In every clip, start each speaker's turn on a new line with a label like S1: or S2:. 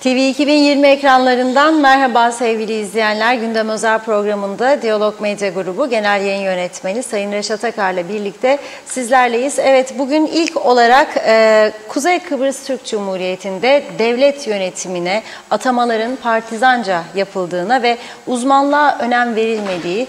S1: TV 2020 ekranlarından merhaba sevgili izleyenler. Gündem Özel programında Diyalog Medya Grubu Genel Yayın Yönetmeni Sayın Reşat Akar'la birlikte sizlerleyiz. Evet, bugün ilk olarak Kuzey Kıbrıs Türk Cumhuriyeti'nde devlet yönetimine atamaların partizanca yapıldığına ve uzmanlığa önem verilmediği,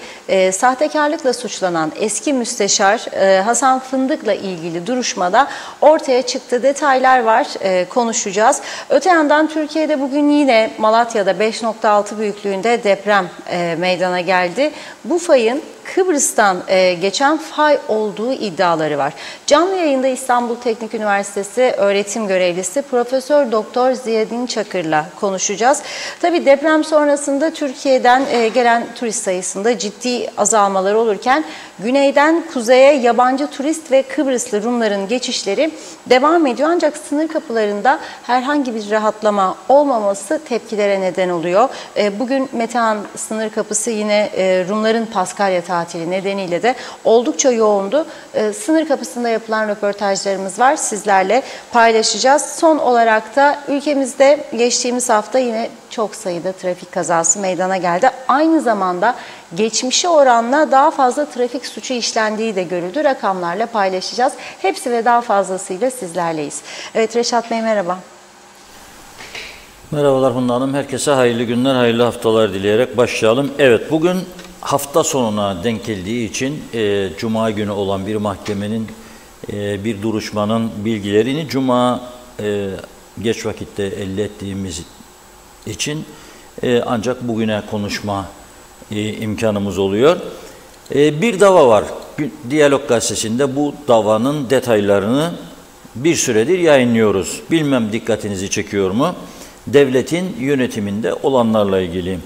S1: sahtekarlıkla suçlanan eski müsteşar Hasan Fındık'la ilgili duruşmada ortaya çıktı. Detaylar var, konuşacağız. Öte yandan Türkiye'de bugün yine Malatya'da 5.6 büyüklüğünde deprem meydana geldi. Bu fayın Kıbrıs'tan geçen fay olduğu iddiaları var. Canlı yayında İstanbul Teknik Üniversitesi öğretim görevlisi Profesör Doktor Ziyadin Çakır'la konuşacağız. Tabii deprem sonrasında Türkiye'den gelen turist sayısında ciddi azalmalar olurken güneyden kuzeye yabancı turist ve Kıbrıslı Rumların geçişleri devam ediyor. Ancak sınır kapılarında herhangi bir rahatlama olmaması tepkilere neden oluyor. Bugün Metehan sınır kapısı yine Rumların Paskalya tatili nedeniyle de oldukça yoğundu. Sınır kapısında yapılan röportajlarımız var. Sizlerle paylaşacağız. Son olarak da ülkemizde geçtiğimiz hafta yine çok sayıda trafik kazası meydana geldi. Aynı zamanda geçmişe oranla daha fazla trafik suçu işlendiği de görüldü. Rakamlarla paylaşacağız. Hepsi ve daha fazlasıyla sizlerleyiz. Evet Reşat Bey, merhaba.
S2: Merhabalar Funda Hanım. Herkese hayırlı günler, hayırlı haftalar dileyerek başlayalım. Evet, bugün hafta sonuna denk geldiği için Cuma günü olan bir mahkemenin bir duruşmanın bilgilerini Cuma geç vakitte elde ettiğimiz için ancak bugüne konuşma imkanımız oluyor. Bir dava var. Diyalog Gazetesi'nde bu davanın detaylarını bir süredir yayınlıyoruz. Bilmem dikkatinizi çekiyor mu? Devletin yönetiminde olanlarla ilgili.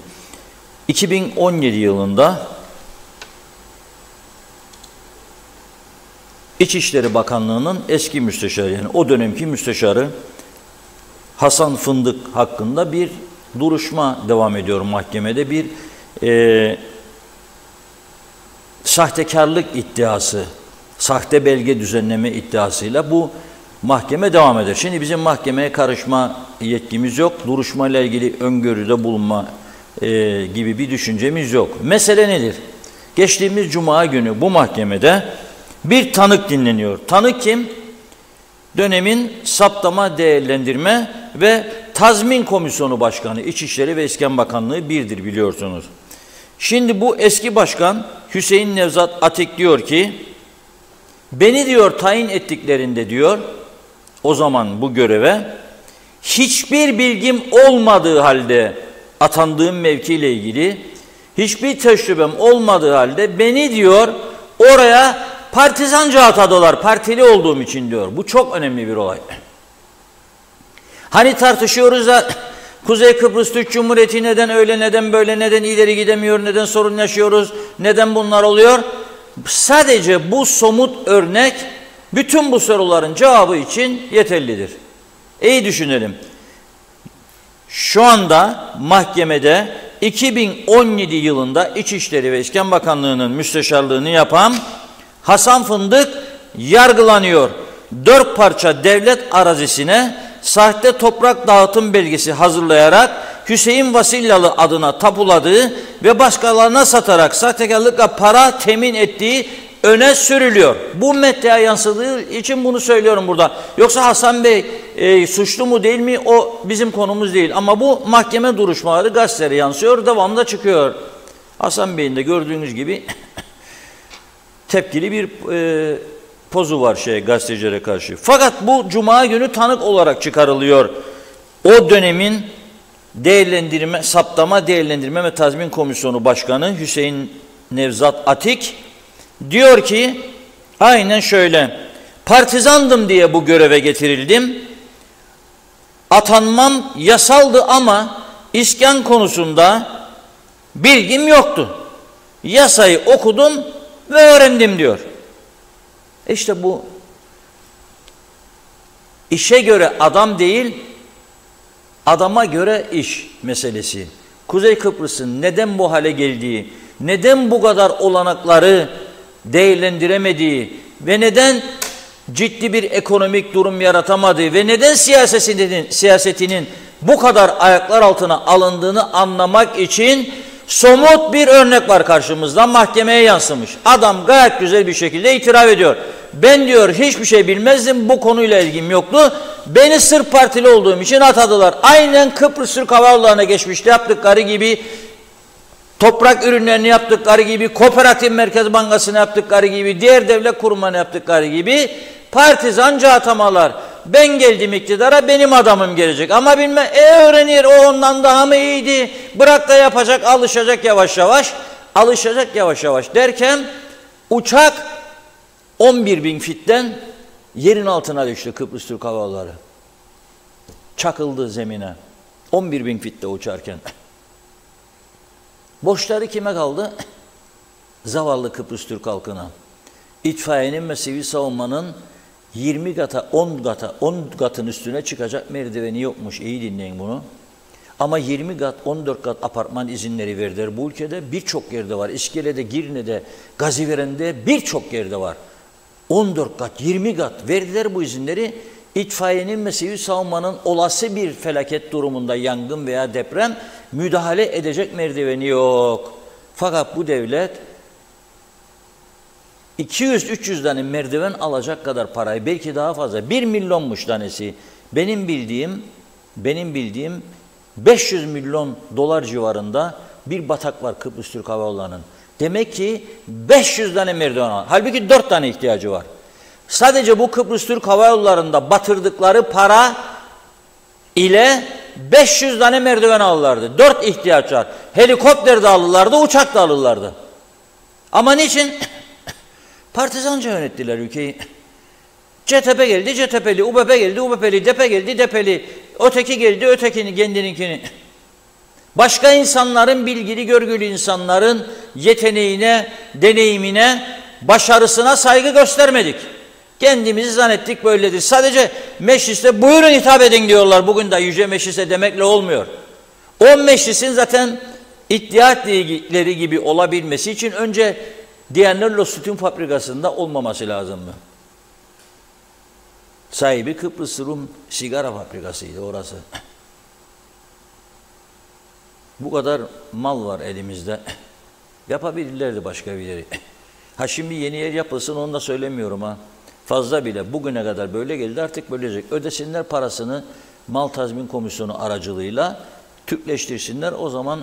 S2: 2017 yılında İçişleri Bakanlığı'nın eski müsteşarı, yani o dönemki müsteşarı Hasan Fındık hakkında bir duruşma devam ediyor mahkemede. Bir sahtekarlık iddiası, sahte belge düzenleme iddiasıyla bu mahkeme devam eder. Şimdi bizim mahkemeye karışma yetkimiz yok. Duruşmayla ilgili öngörüde bulunma gibi bir düşüncemiz yok. Mesele nedir? Geçtiğimiz Cuma günü bu mahkemede bir tanık dinleniyor. Tanık kim? Dönemin Saptama, Değerlendirme ve Tazmin Komisyonu Başkanı, İçişleri ve İskan Bakanlığı birdir biliyorsunuz. Şimdi bu eski başkan Hüseyin Nevzat Atik diyor ki, beni diyor tayin ettiklerinde diyor, o zaman bu göreve hiçbir bilgim olmadığı halde atandığım mevkiyle ilgili hiçbir tecrübem olmadığı halde beni diyor oraya partizanca atadılar, partili olduğum için diyor. Bu çok önemli bir olay. Hani tartışıyoruz da Kuzey Kıbrıs Türk Cumhuriyeti neden öyle, neden böyle, neden ileri gidemiyor, neden sorun yaşıyoruz, neden bunlar oluyor? Sadece bu somut örnek bütün bu soruların cevabı için yeterlidir. İyi düşünelim. Şu anda mahkemede 2017 yılında İçişleri ve İskan Bakanlığı'nın müsteşarlığını yapan Hasan Fındık yargılanıyor. 4 parça devlet arazisine sahte toprak dağıtım belgesi hazırlayarak Hüseyin Vasilyalı adına tapuladığı ve başkalarına satarak sahtekarlıkla para temin ettiği öne sürülüyor. Bu medyaya yansıdığı için bunu söylüyorum burada. Yoksa Hasan Bey suçlu mu değil mi, o bizim konumuz değil. Ama bu mahkeme duruşmaları gazetelere yansıyor, devamlı çıkıyor. Hasan Bey'in de gördüğünüz gibi tepkili bir pozu var gazetecilere karşı. Fakat bu Cuma günü tanık olarak çıkarılıyor. O dönemin Saptama, Değerlendirme ve Tazmin Komisyonu Başkanı Hüseyin Nevzat Atik diyor ki aynen şöyle: partizandım diye bu göreve getirildim. Atanmam yasaldı ama iskan konusunda bilgim yoktu. Yasayı okudum ve öğrendim diyor. İşte bu işe göre adam değil, adama göre iş meselesi. Kuzey Kıbrıs'ın neden bu hale geldiği, neden bu kadar olanakları değerlendiremediği ve neden ciddi bir ekonomik durum yaratamadığı ve neden siyasetinin bu kadar ayaklar altına alındığını anlamak için somut bir örnek var karşımızda, mahkemeye yansımış. Adam gayet güzel bir şekilde itiraf ediyor. Ben diyor hiçbir şey bilmezdim, bu konuyla ilgim yoktu. Beni Sırp Partili olduğum için atadılar. Aynen Kıbrıs Türk Hava Yolları'na geçmişte yaptıkları gibi, toprak ürünlerini yaptıkları gibi, Kooperatif Merkez Bankası'na yaptıkları gibi, diğer devlet kurumlarına yaptıkları gibi partizanca atamalar. Ben geldim iktidara, benim adamım gelecek. Ama bilmem, öğrenir, o ondan daha mı iyiydi? Bırak da yapacak, alışacak yavaş yavaş. Alışacak yavaş yavaş derken uçak 11.000 fitten yerin altına düştü Kıbrıs Türk Hava Yolları. Çakıldı zemine. 11.000 fitte uçarken. Borçları kime kaldı? Zavallı Kıbrıs Türk halkına. İtfaiyenin ve sivil savunmanın 20 kata, 10 katın üstüne çıkacak merdiveni yokmuş. İyi dinleyin bunu. Ama 20 kat, 14 kat apartman izinleri verdiler. Bu ülkede birçok yerde var. İskele'de, Girne'de, Gaziveren'de birçok yerde var. 14 kat, 20 kat verdiler bu izinleri. İtfaiyenin ve sivil savunmanın olası bir felaket durumunda, yangın veya deprem, müdahale edecek merdiveni yok. Fakat bu devlet 200-300 tane merdiven alacak kadar parayı, belki daha fazla, 1 milyonmuş tanesi. Benim bildiğim 500 milyon dolar civarında bir batak var Kıbrıs Türk Hava Yolları'nın. Demek ki 500 tane merdiven var. Halbuki 4 tane ihtiyacı var. Sadece bu Kıbrıs Türk Hava Yolları'nda batırdıkları para ile 500 tane merdiven alırlardı. 4 ihtiyaç var. Helikopter de alırlardı, uçak da alırlardı. Ama niçin? Partizanca yönettiler ülkeyi. CTP geldi, CTP'li, UBP geldi, UBP'li, DP geldi, DP'li, öteki geldi, ötekini, kendininkini. Başka insanların, bilgili, görgülü insanların yeteneğine, deneyimine, başarısına saygı göstermedik. Kendimizi zannettik böyledir. Sadece mecliste buyurun hitap edin diyorlar. Bugün de Yüce Meclis'e demekle olmuyor. O meclisin zaten İttihat Ligi'leri gibi olabilmesi için önce Diyanello Sütun Fabrikası'nda olmaması lazımdı. Sahibi Kıbrıs Rum sigara fabrikasıydı orası. Bu kadar mal var elimizde. Yapabilirlerdi başka bir yeri. Ha şimdi yeni yer yapılsın, onu da söylemiyorum ha. Fazla bile bugüne kadar böyle geldi, artık böyle olacak. Ödesinler parasını Mal Tazmin Komisyonu aracılığıyla, Türkleştirsinler. O zaman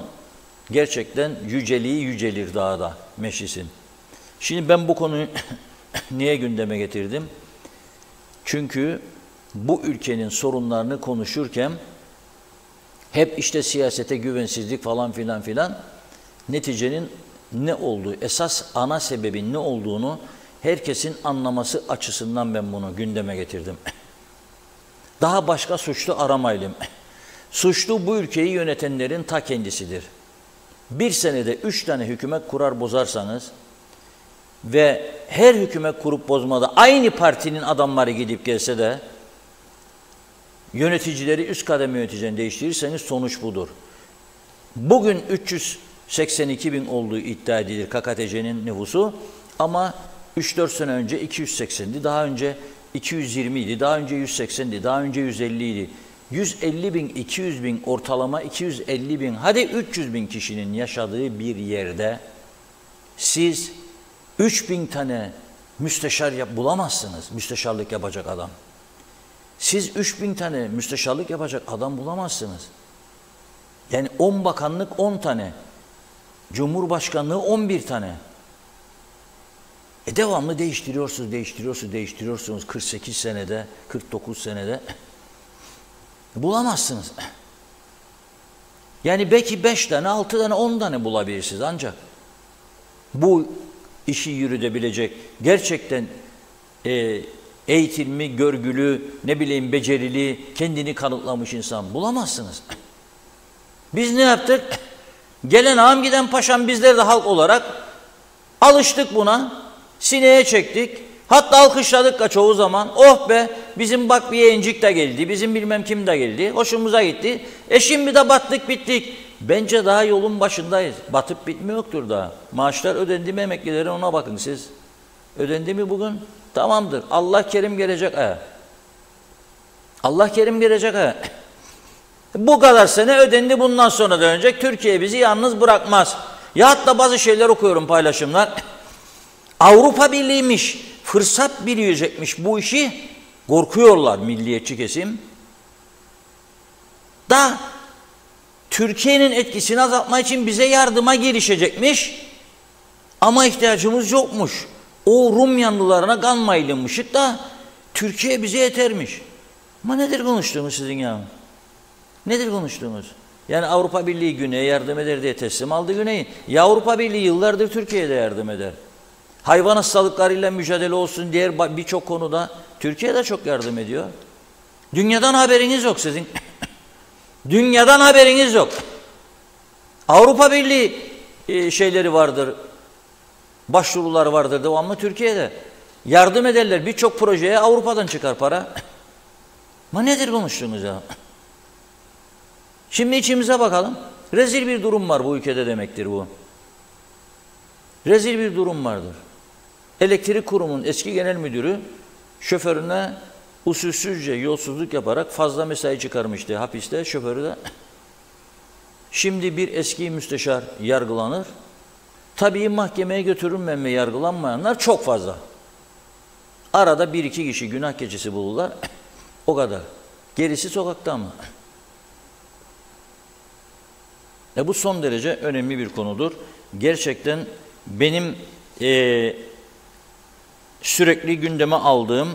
S2: gerçekten yüceliği yücelir daha da meclisin. Şimdi ben bu konuyu niye gündeme getirdim? Çünkü bu ülkenin sorunlarını konuşurken hep işte siyasete güvensizlik falan filan, neticenin ne olduğu, esas ana sebebin ne olduğunu herkesin anlaması açısından ben bunu gündeme getirdim. Daha başka suçlu aramayalım. Suçlu bu ülkeyi yönetenlerin ta kendisidir. Bir senede 3 tane hükümet kurar bozarsanız ve her hükümet kurup bozmada aynı partinin adamları gidip gelse de yöneticileri, üst kademe yöneticilerini değiştirirseniz sonuç budur. Bugün 382 bin olduğu iddia edilir KKTC'nin nüfusu ama 3-4 sene önce 280'di, daha önce 220 idi, daha önce 180'di, daha önce 150 idi. 150 bin, 200 bin, ortalama 250 bin, hadi 300 bin kişinin yaşadığı bir yerde siz 3000 tane müsteşar bulamazsınız, müsteşarlık yapacak adam. Siz 3000 tane müsteşarlık yapacak adam bulamazsınız. Yani 10 bakanlık 10 tane, Cumhurbaşkanlığı 11 tane. Devamlı değiştiriyorsunuz 48 senede, 49 senede. Bulamazsınız. Yani belki 5 tane, 6 tane, 10 tane bulabilirsiniz ancak. Bu işi yürütebilecek, gerçekten eğitimli, görgülü, becerili, kendini kanıtlamış insan bulamazsınız. Biz ne yaptık? Gelen ağam giden paşam, bizler de halk olarak alıştık buna. Sineye çektik. Hatta alkışladık çoğu zaman. Oh be, bizim bak bir yeğencik de geldi, bizim bilmem kim de geldi. Hoşumuza gitti. Şimdi de battık bittik. Bence daha yolun başındayız. Batıp bitme yoktur daha. Maaşlar ödendi mi emeklilere, ona bakın siz. Ödendi mi bugün? Tamamdır. Allah kerim gelecek. Allah kerim gelecek. Bu kadar sene ödendi, bundan sonra da ödenecek. Türkiye bizi yalnız bırakmaz. Ya hatta bazı şeyler okuyorum, paylaşımlar. Avrupa Birliği'ymiş, fırsat bilecekmiş bu işi. Korkuyorlar milliyetçi kesim. Da Türkiye'nin etkisini azaltmak için bize yardıma girişecekmiş. Ama ihtiyacımız yokmuş. O Rum yanlılarına kanmayılmışık da Türkiye bize yetermiş. Ama nedir konuştuğumuz sizin ya? Nedir konuştuğumuz? Yani Avrupa Birliği Güney'e yardım eder diye teslim aldı Güney'i. Ya Avrupa Birliği yıllardır Türkiye'de yardım eder. Hayvan hastalıklarıyla mücadele olsun, diğer birçok konuda Türkiye de çok yardım ediyor. Dünyadan haberiniz yok sizin. Dünyadan haberiniz yok. Avrupa Birliği şeyleri vardır, başvurular vardır devamlı Türkiye'de. Yardım ederler, birçok projeye Avrupa'dan çıkar para. Ama nedir konuştuğunuz ya? Şimdi içimize bakalım. Rezil bir durum var bu ülkede demektir bu. Rezil bir durum vardır. Elektrik Kurumu'nun eski genel müdürü şoförüne usulsüzce yolsuzluk yaparak fazla mesai çıkarmıştı hapiste, şoförü de. Şimdi bir eski müsteşar yargılanır. Tabii mahkemeye götürülmem ve yargılanmayanlar çok fazla. Arada bir iki kişi günah keçisi bulurlar. O kadar. Gerisi sokakta mı? Bu son derece önemli bir konudur. Gerçekten benim sürekli gündeme aldığım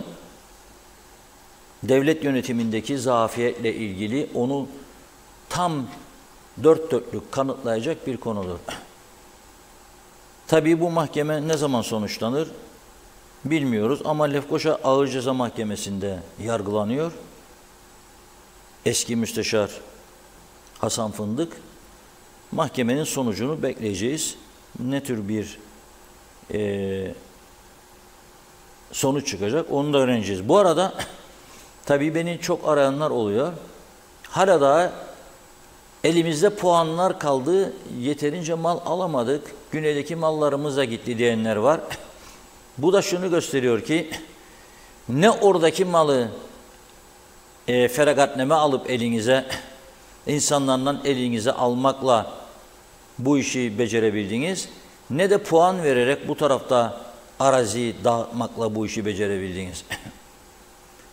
S2: devlet yönetimindeki zafiyetle ilgili onu tam dört dörtlük kanıtlayacak bir konudur. Tabii bu mahkeme ne zaman sonuçlanır bilmiyoruz ama Lefkoşa Ağır Ceza Mahkemesi'nde yargılanıyor. Eski müsteşar Hasan Fındık. Mahkemenin sonucunu bekleyeceğiz. Ne tür bir sonuç çıkacak onu da öğreneceğiz. Bu arada tabii beni çok arayanlar oluyor. Hala daha elimizde puanlar kaldı, yeterince mal alamadık, güneydeki mallarımız da gitti diyenler var. Bu da şunu gösteriyor ki ne oradaki malı feragatname alıp elinize, insanlardan elinize almakla bu işi becerebildiniz, ne de puan vererek bu tarafta arazi dağıtmakla bu işi becerebildiniz.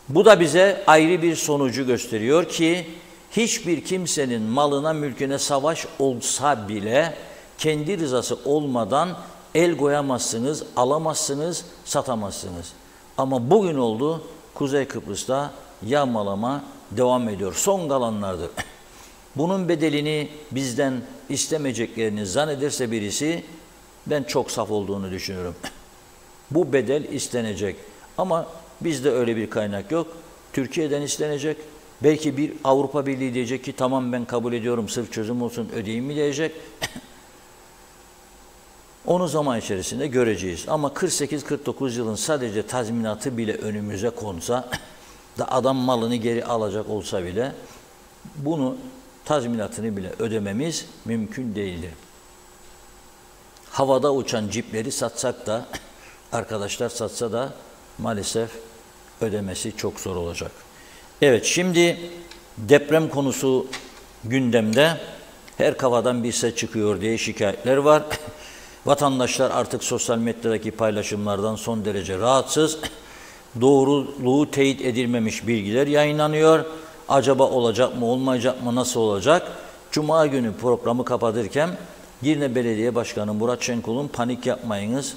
S2: Bu da bize ayrı bir sonucu gösteriyor ki hiçbir kimsenin malına, mülküne savaş olsa bile kendi rızası olmadan el koyamazsınız, alamazsınız, satamazsınız. Ama bugün oldu, Kuzey Kıbrıs'ta yağmalama devam ediyor. Son kalanlardır. Bunun bedelini bizden istemeyeceklerini zannederse birisi, ben çok saf olduğunu düşünüyorum. Bu bedel istenecek. Ama bizde öyle bir kaynak yok. Türkiye'den istenecek. Belki bir Avrupa Birliği diyecek ki tamam ben kabul ediyorum, sırf çözüm olsun ödeyeyim mi diyecek. Onu zaman içerisinde göreceğiz. Ama 48-49 yılın sadece tazminatı bile önümüze konsa da adam malını geri alacak olsa bile bunu tazminatını bile ödememiz mümkün değildir. Havada uçan cipleri satsak da arkadaşlar satsa da maalesef ödemesi çok zor olacak. Evet, şimdi deprem konusu gündemde. Her kafadan bir ses çıkıyor diye şikayetler var. Vatandaşlar artık sosyal medyadaki paylaşımlardan son derece rahatsız. Doğruluğu teyit edilmemiş bilgiler yayınlanıyor. Acaba olacak mı, olmayacak mı, nasıl olacak? Cuma günü programı kapatırken Girne Belediye Başkanı Murat Şenkol'un panik yapmayınız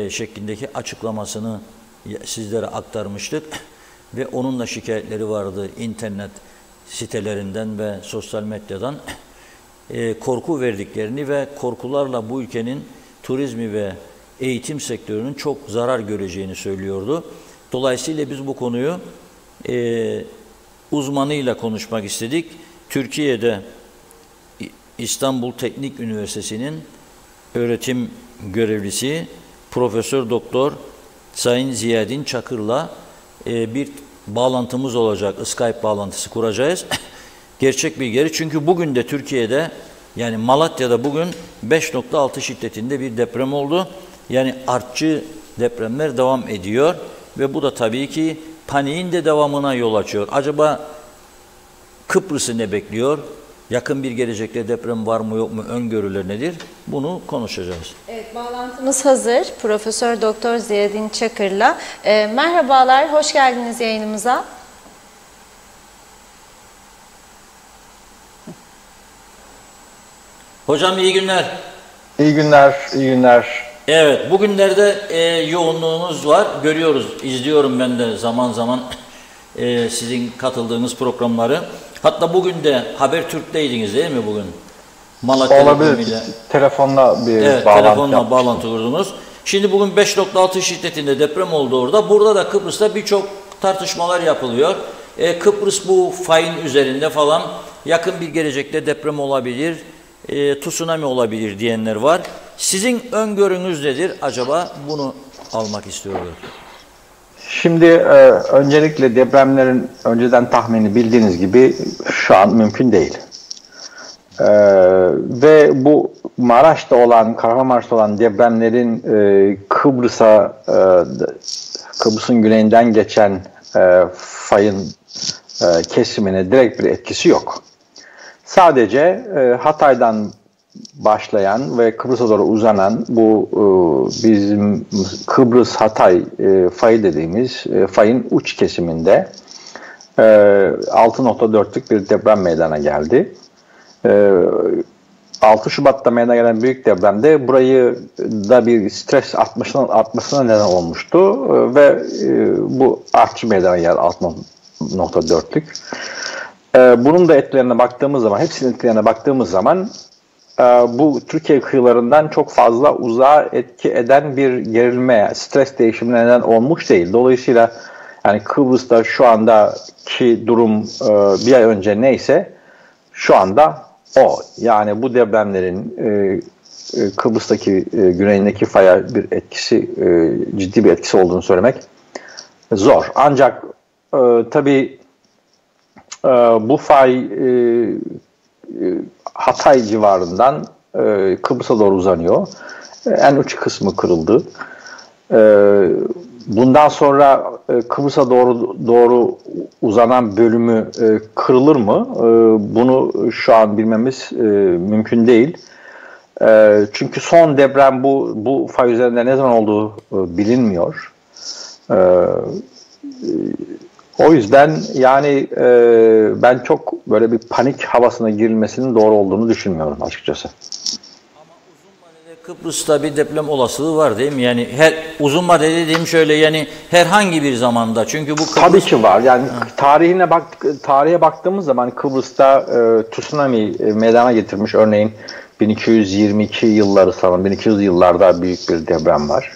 S2: şeklindeki açıklamasını sizlere aktarmıştık. Ve onun da şikayetleri vardı internet sitelerinden ve sosyal medyadan. Korku verdiklerini ve korkularla bu ülkenin turizmi ve eğitim sektörünün çok zarar göreceğini söylüyordu. Dolayısıyla biz bu konuyu uzmanıyla konuşmak istedik. Türkiye'de İstanbul Teknik Üniversitesi'nin öğretim görevlisi Profesör Doktor Sayın Ziyadin Çakır'la bir bağlantımız olacak. Skype bağlantısı kuracağız. Gerçek bilgileri. Çünkü bugün de Türkiye'de yani Malatya'da bugün 5.6 şiddetinde bir deprem oldu. Yani artçı depremler devam ediyor ve bu da tabii ki paniğin de devamına yol açıyor. Acaba Kıbrıs'ı ne bekliyor? Yakın bir gelecekte deprem var mı yok mu? Öngörüler nedir? Bunu konuşacağız.
S1: Evet, bağlantımız hazır. Profesör Doktor Ziyaettin Çakır'la. Merhabalar, hoş geldiniz yayınımıza.
S2: Hocam iyi günler.
S3: İyi günler, iyi günler.
S2: Evet, bugünlerde yoğunluğunuz var. Görüyoruz, izliyorum ben de zaman zaman sizin katıldığınız programları. Hatta bugün de Habertürk'teydiniz değil mi bugün? Malatya
S3: Olabilir. Telefonla bir
S2: telefonla bağlantı kurdunuz. Şimdi bugün 5.6 şiddetinde deprem oldu orada. Burada da Kıbrıs'ta birçok tartışmalar yapılıyor. Kıbrıs bu fayın üzerinde falan yakın bir gelecekte deprem olabilir, tsunami olabilir diyenler var. Sizin öngörünüz nedir? Acaba bunu almak istiyorlar.
S3: Şimdi öncelikle depremlerin önceden tahmini bildiğiniz gibi şu an mümkün değil. Ve bu Maraş'ta olan, Kahramanmaraş'ta olan depremlerin Kıbrıs'ın güneyinden geçen fayın kesimine direkt bir etkisi yok. Sadece Hatay'dan başlayan ve Kıbrıs'a doğru uzanan bu bizim Kıbrıs-Hatay fayı dediğimiz fayın uç kesiminde 6.4'lük bir deprem meydana geldi. 6 Şubat'ta meydana gelen büyük depremde burayı da bir stres artmasına neden olmuştu ve bu artçı meydana geldi 6.4'lük. Bunun da etkilerine baktığımız zaman, hepsinin etkilerine baktığımız zaman bu Türkiye kıyılarından çok fazla uzağa etki eden bir gerilme, stres değişimine neden olmuş değil. Dolayısıyla yani Kıbrıs'ta şu andaki durum bir ay önce neyse şu anda o. Yani bu depremlerin Kıbrıs'taki güneyindeki faya bir etkisi, ciddi bir etkisi olduğunu söylemek zor. Ancak tabii bu fay Hatay civarından Kıbrıs'a doğru uzanıyor. En uç kısmı kırıldı. Bundan sonra Kıbrıs'a doğru uzanan bölümü kırılır mı? Bunu şu an bilmemiz mümkün değil. Çünkü son deprem bu fay üzerinde ne zaman olduğu bilinmiyor. O yüzden yani ben çok böyle bir panik havasına girilmesinin doğru olduğunu düşünmüyorum açıkçası.
S2: Ama uzun vadede Kıbrıs'ta bir deprem olasılığı var değil mi? Yani uzun vadede dediğim şöyle yani herhangi bir zamanda. Çünkü bu Kıbrıs...
S3: Tabii ki var. Yani tarihe baktığımız zaman Kıbrıs'ta tsunami meydana getirmiş. Örneğin 1222 yılları sanırım 1200 yıllarda büyük bir deprem var.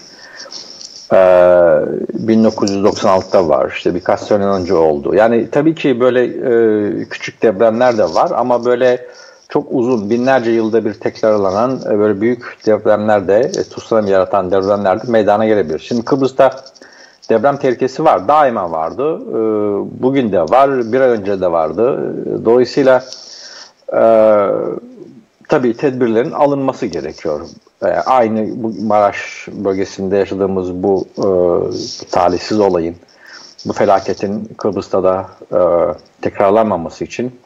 S3: 1996'da var. İşte birkaç sene önce oldu. Yani tabii ki böyle küçük depremler de var ama böyle çok uzun, binlerce yılda bir tekrarlanan böyle büyük depremler de, tsunami yaratan depremler de meydana gelebilir. Şimdi Kıbrıs'ta deprem tehlikesi var. Daima vardı. Bugün de var. Bir ay önce de vardı. Dolayısıyla tabii tedbirlerin alınması gerekiyor. Aynı bu Maraş bölgesinde yaşadığımız bu talihsiz olayın, bu felaketin Kıbrıs'ta da tekrarlanmaması için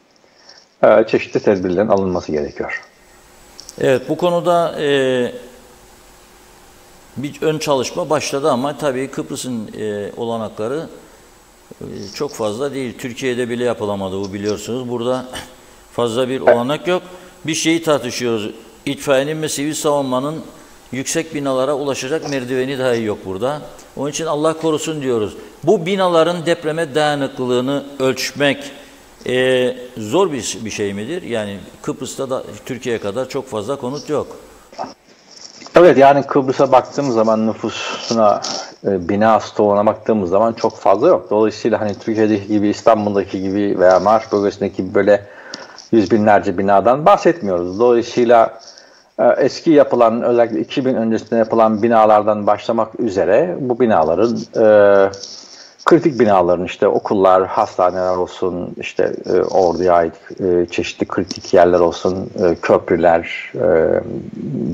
S3: çeşitli tedbirlerin alınması gerekiyor.
S2: Evet, bu konuda bir ön çalışma başladı ama tabii Kıbrıs'ın olanakları çok fazla değil. Türkiye'de bile yapılamadı bu, biliyorsunuz. Burada fazla bir olanak yok. Bir şeyi tartışıyoruz. İtfaiyenin ve sivil savunmanın yüksek binalara ulaşacak merdiveni dahi yok burada. Onun için Allah korusun diyoruz. Bu binaların depreme dayanıklılığını ölçmek zor bir şey midir? Yani Kıbrıs'ta da Türkiye'ye kadar çok fazla konut yok.
S3: Evet, yani Kıbrıs'a baktığımız zaman nüfusuna, bina stoğuna baktığımız zaman çok fazla yok. Dolayısıyla hani Türkiye'deki gibi, İstanbul'daki gibi veya Maraş bölgesindeki gibi böyle yüz binlerce binadan bahsetmiyoruz. Dolayısıyla eski yapılan, özellikle 2000 öncesinde yapılan binalardan başlamak üzere bu binaların, kritik binaların, işte okullar, hastaneler olsun, işte orduya ait çeşitli kritik yerler olsun, köprüler,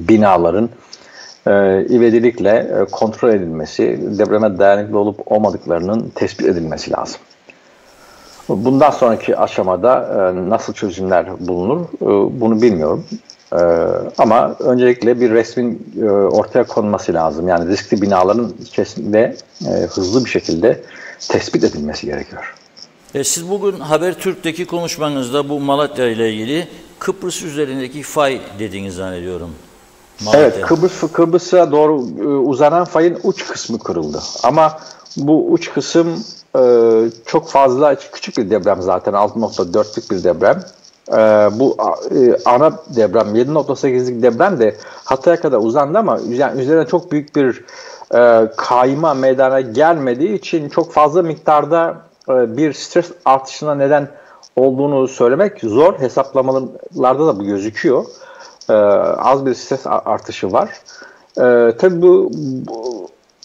S3: binaların ivedilikle kontrol edilmesi, depreme dayanıklı olup olmadıklarının tespit edilmesi lazım. Bundan sonraki aşamada nasıl çözümler bulunur bunu bilmiyorum. Ama öncelikle bir resmin ortaya konması lazım. Yani riskli binaların içerisinde hızlı bir şekilde tespit edilmesi gerekiyor.
S2: Siz bugün Habertürk'teki konuşmanızda bu Malatya ile ilgili Kıbrıs üzerindeki fay dediğinizi zannediyorum. Malatya.
S3: Evet, Kıbrıs'a doğru uzanan fayın uç kısmı kırıldı. Ama bu uç kısım çok fazla küçük bir deprem zaten, 6.4'lük bir deprem. Bu ana deprem 7.8'lik deprem de Hatay'a kadar uzandı ama yani üzerine çok büyük bir kayma meydana gelmediği için çok fazla miktarda bir stres artışına neden olduğunu söylemek zor. Hesaplamalarda da bu gözüküyor. Az bir stres artışı var. Tabii bu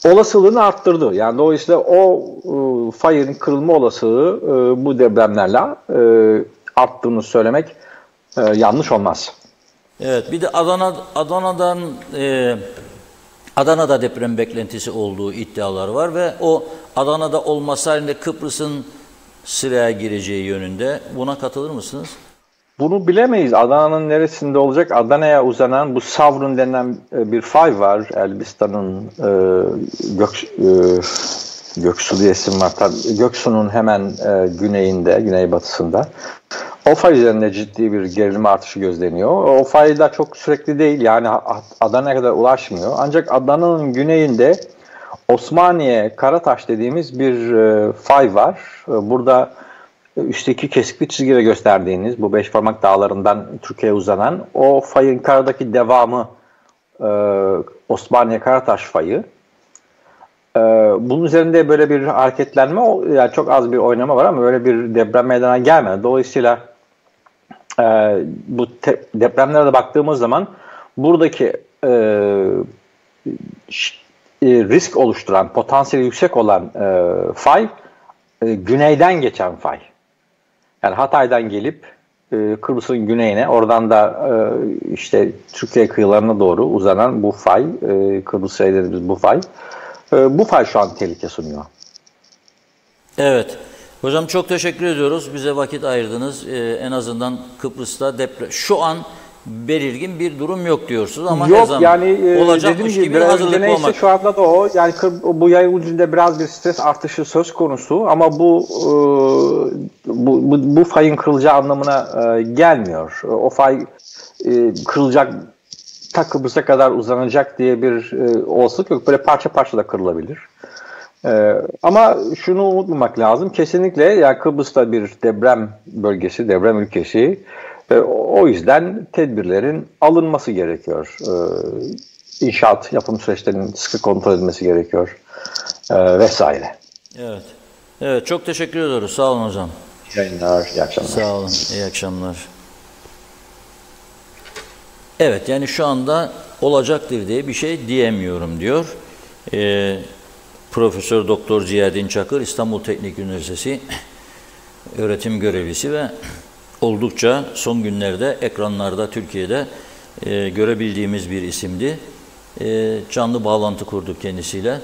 S3: olasılığını arttırdı. Yani dolayısıyla o fayın kırılma olasılığı bu depremlerle arttığını söylemek yanlış olmaz.
S2: Evet, bir de Adana'da deprem beklentisi olduğu iddialar var ve o Adana'da olması halinde Kıbrıs'ın sıraya gireceği yönünde. Buna katılır mısınız? Bunu
S3: bilemeyiz. Adana'nın neresinde olacak? Adana'ya uzanan bu Savrun denen bir fay var. Elbistan'ın Göksu diye isim var. Tabii Göksu'nun hemen güneyinde, güneybatısında. O fay üzerinde ciddi bir gerilim artışı gözleniyor. O fay da çok sürekli değil. Yani Adana'ya kadar ulaşmıyor. Ancak Adana'nın güneyinde Osmaniye, Karataş dediğimiz bir fay var. Burada üstteki kesikli çizgiyle gösterdiğiniz bu Beşparmak Dağları'ndan Türkiye'ye uzanan o fayın karadaki devamı Osmaniye Karataş fayı. Bunun üzerinde böyle bir hareketlenme, yani çok az bir oynama var ama böyle bir deprem meydana gelmedi. Dolayısıyla bu depremlere de baktığımız zaman buradaki risk oluşturan, potansiyeli yüksek olan fay güneyden geçen fay. Yani Hatay'dan gelip Kıbrıs'ın güneyine, oradan da işte Türkiye kıyılarına doğru uzanan bu fay, Kıbrıs'a dediğimiz bu fay. Bu fay şu an tehlike sunuyor.
S2: Evet. Hocam çok teşekkür ediyoruz. Bize vakit ayırdınız. En azından Kıbrıs'ta deprem şu an belirgin bir durum yok diyorsunuz ama
S3: yok,
S2: her zaman
S3: yani,
S2: olacakmış gibi hazırlıklı olmak.
S3: Şu anda da o. Yani bu yay ucunda biraz bir stres artışı söz konusu ama bu fayın kırılacağı anlamına gelmiyor. O fay kırılacak, ta Kıbrıs'a kadar uzanacak diye bir olasılık yok. Böyle parça parça da kırılabilir. Ama şunu unutmamak lazım. Kesinlikle yani Kıbrıs'ta bir deprem bölgesi, deprem ülkesi. O yüzden tedbirlerin alınması gerekiyor. İnşaat, yapım süreçlerinin sıkı kontrol edilmesi gerekiyor. Vesaire.
S2: Evet. Evet, çok teşekkür ediyoruz. Sağ olun hocam.
S3: İyi yayınlar, iyi akşamlar.
S2: Sağ olun, iyi akşamlar. Evet, yani şu anda olacaktır diye bir şey diyemiyorum diyor. Profesör Doktor Ziyaettin Çakır, İstanbul Teknik Üniversitesi öğretim görevlisi ve oldukça son günlerde ekranlarda Türkiye'de görebildiğimiz bir isimdi. Canlı bağlantı kurduk kendisiyle.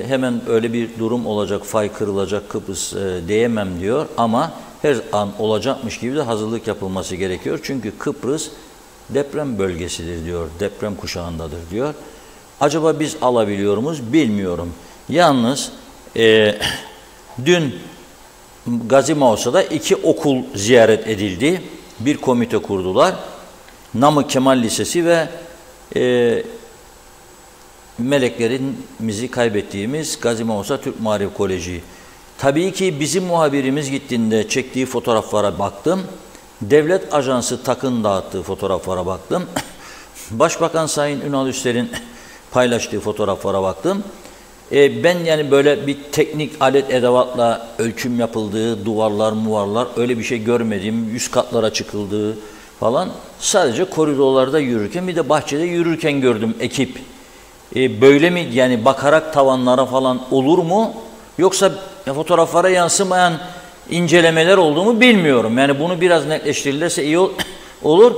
S2: Hemen öyle bir durum olacak, fay kırılacak Kıbrıs diyemem diyor ama her an olacakmış gibi de hazırlık yapılması gerekiyor. Çünkü Kıbrıs deprem bölgesidir diyor, deprem kuşağındadır diyor. Acaba biz alabiliyor muyuz? Bilmiyorum. Yalnız dün Gazi Mausa'da 2 okul ziyaret edildi. Bir komite kurdular. Namık Kemal Lisesi ve meleklerimizi kaybettiğimiz Gazi Mausa Türk Maarif Koleji. Tabii ki bizim muhabirimiz gittiğinde çektiği fotoğraflara baktım. Devlet Ajansı TAK'ın dağıttığı fotoğraflara baktım. Başbakan Sayın Ünal Üster'in paylaştığı fotoğraflara baktım. Ben yani böyle bir teknik alet edevatla ölçüm yapıldığı, duvarlar, muvarlar öyle bir şey görmedim. 100 katlara çıkıldığı falan. Sadece koridorlarda yürürken bir de bahçede yürürken gördüm ekip. Böyle mi yani bakarak tavanlara falan olur mu? Yoksa fotoğraflara yansımayan incelemeler oldu mu bilmiyorum. Yani bunu biraz netleştirilirse iyi olur.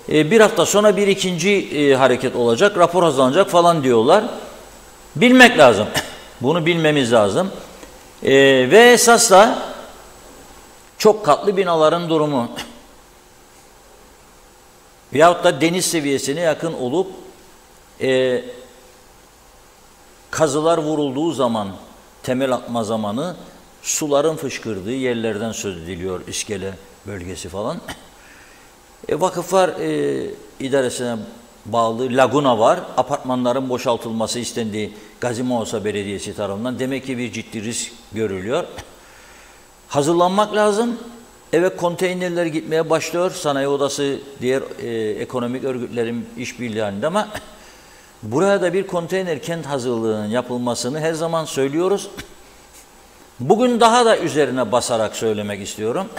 S2: Bir hafta sonra bir ikinci hareket olacak, rapor hazırlanacak falan diyorlar. Bilmek lazım. Bunu bilmemiz lazım. Ve esas da çok katlı binaların durumu veyahut da deniz seviyesine yakın olup kazılar vurulduğu zaman, temel atma zamanı suların fışkırdığı yerlerden söz ediliyor, İskele bölgesi falan. Vakıflar idaresine bağlı laguna var. Apartmanların boşaltılması istendiği Gazimaosa Belediyesi tarafından. Demek ki bir ciddi risk görülüyor. Hazırlanmak lazım. Evet, konteynerler gitmeye başlıyor. Sanayi Odası, diğer ekonomik örgütlerin işbirliği halinde, ama buraya da bir konteyner kent hazırlığının yapılmasını her zaman söylüyoruz. Bugün daha da üzerine basarak söylemek istiyorum.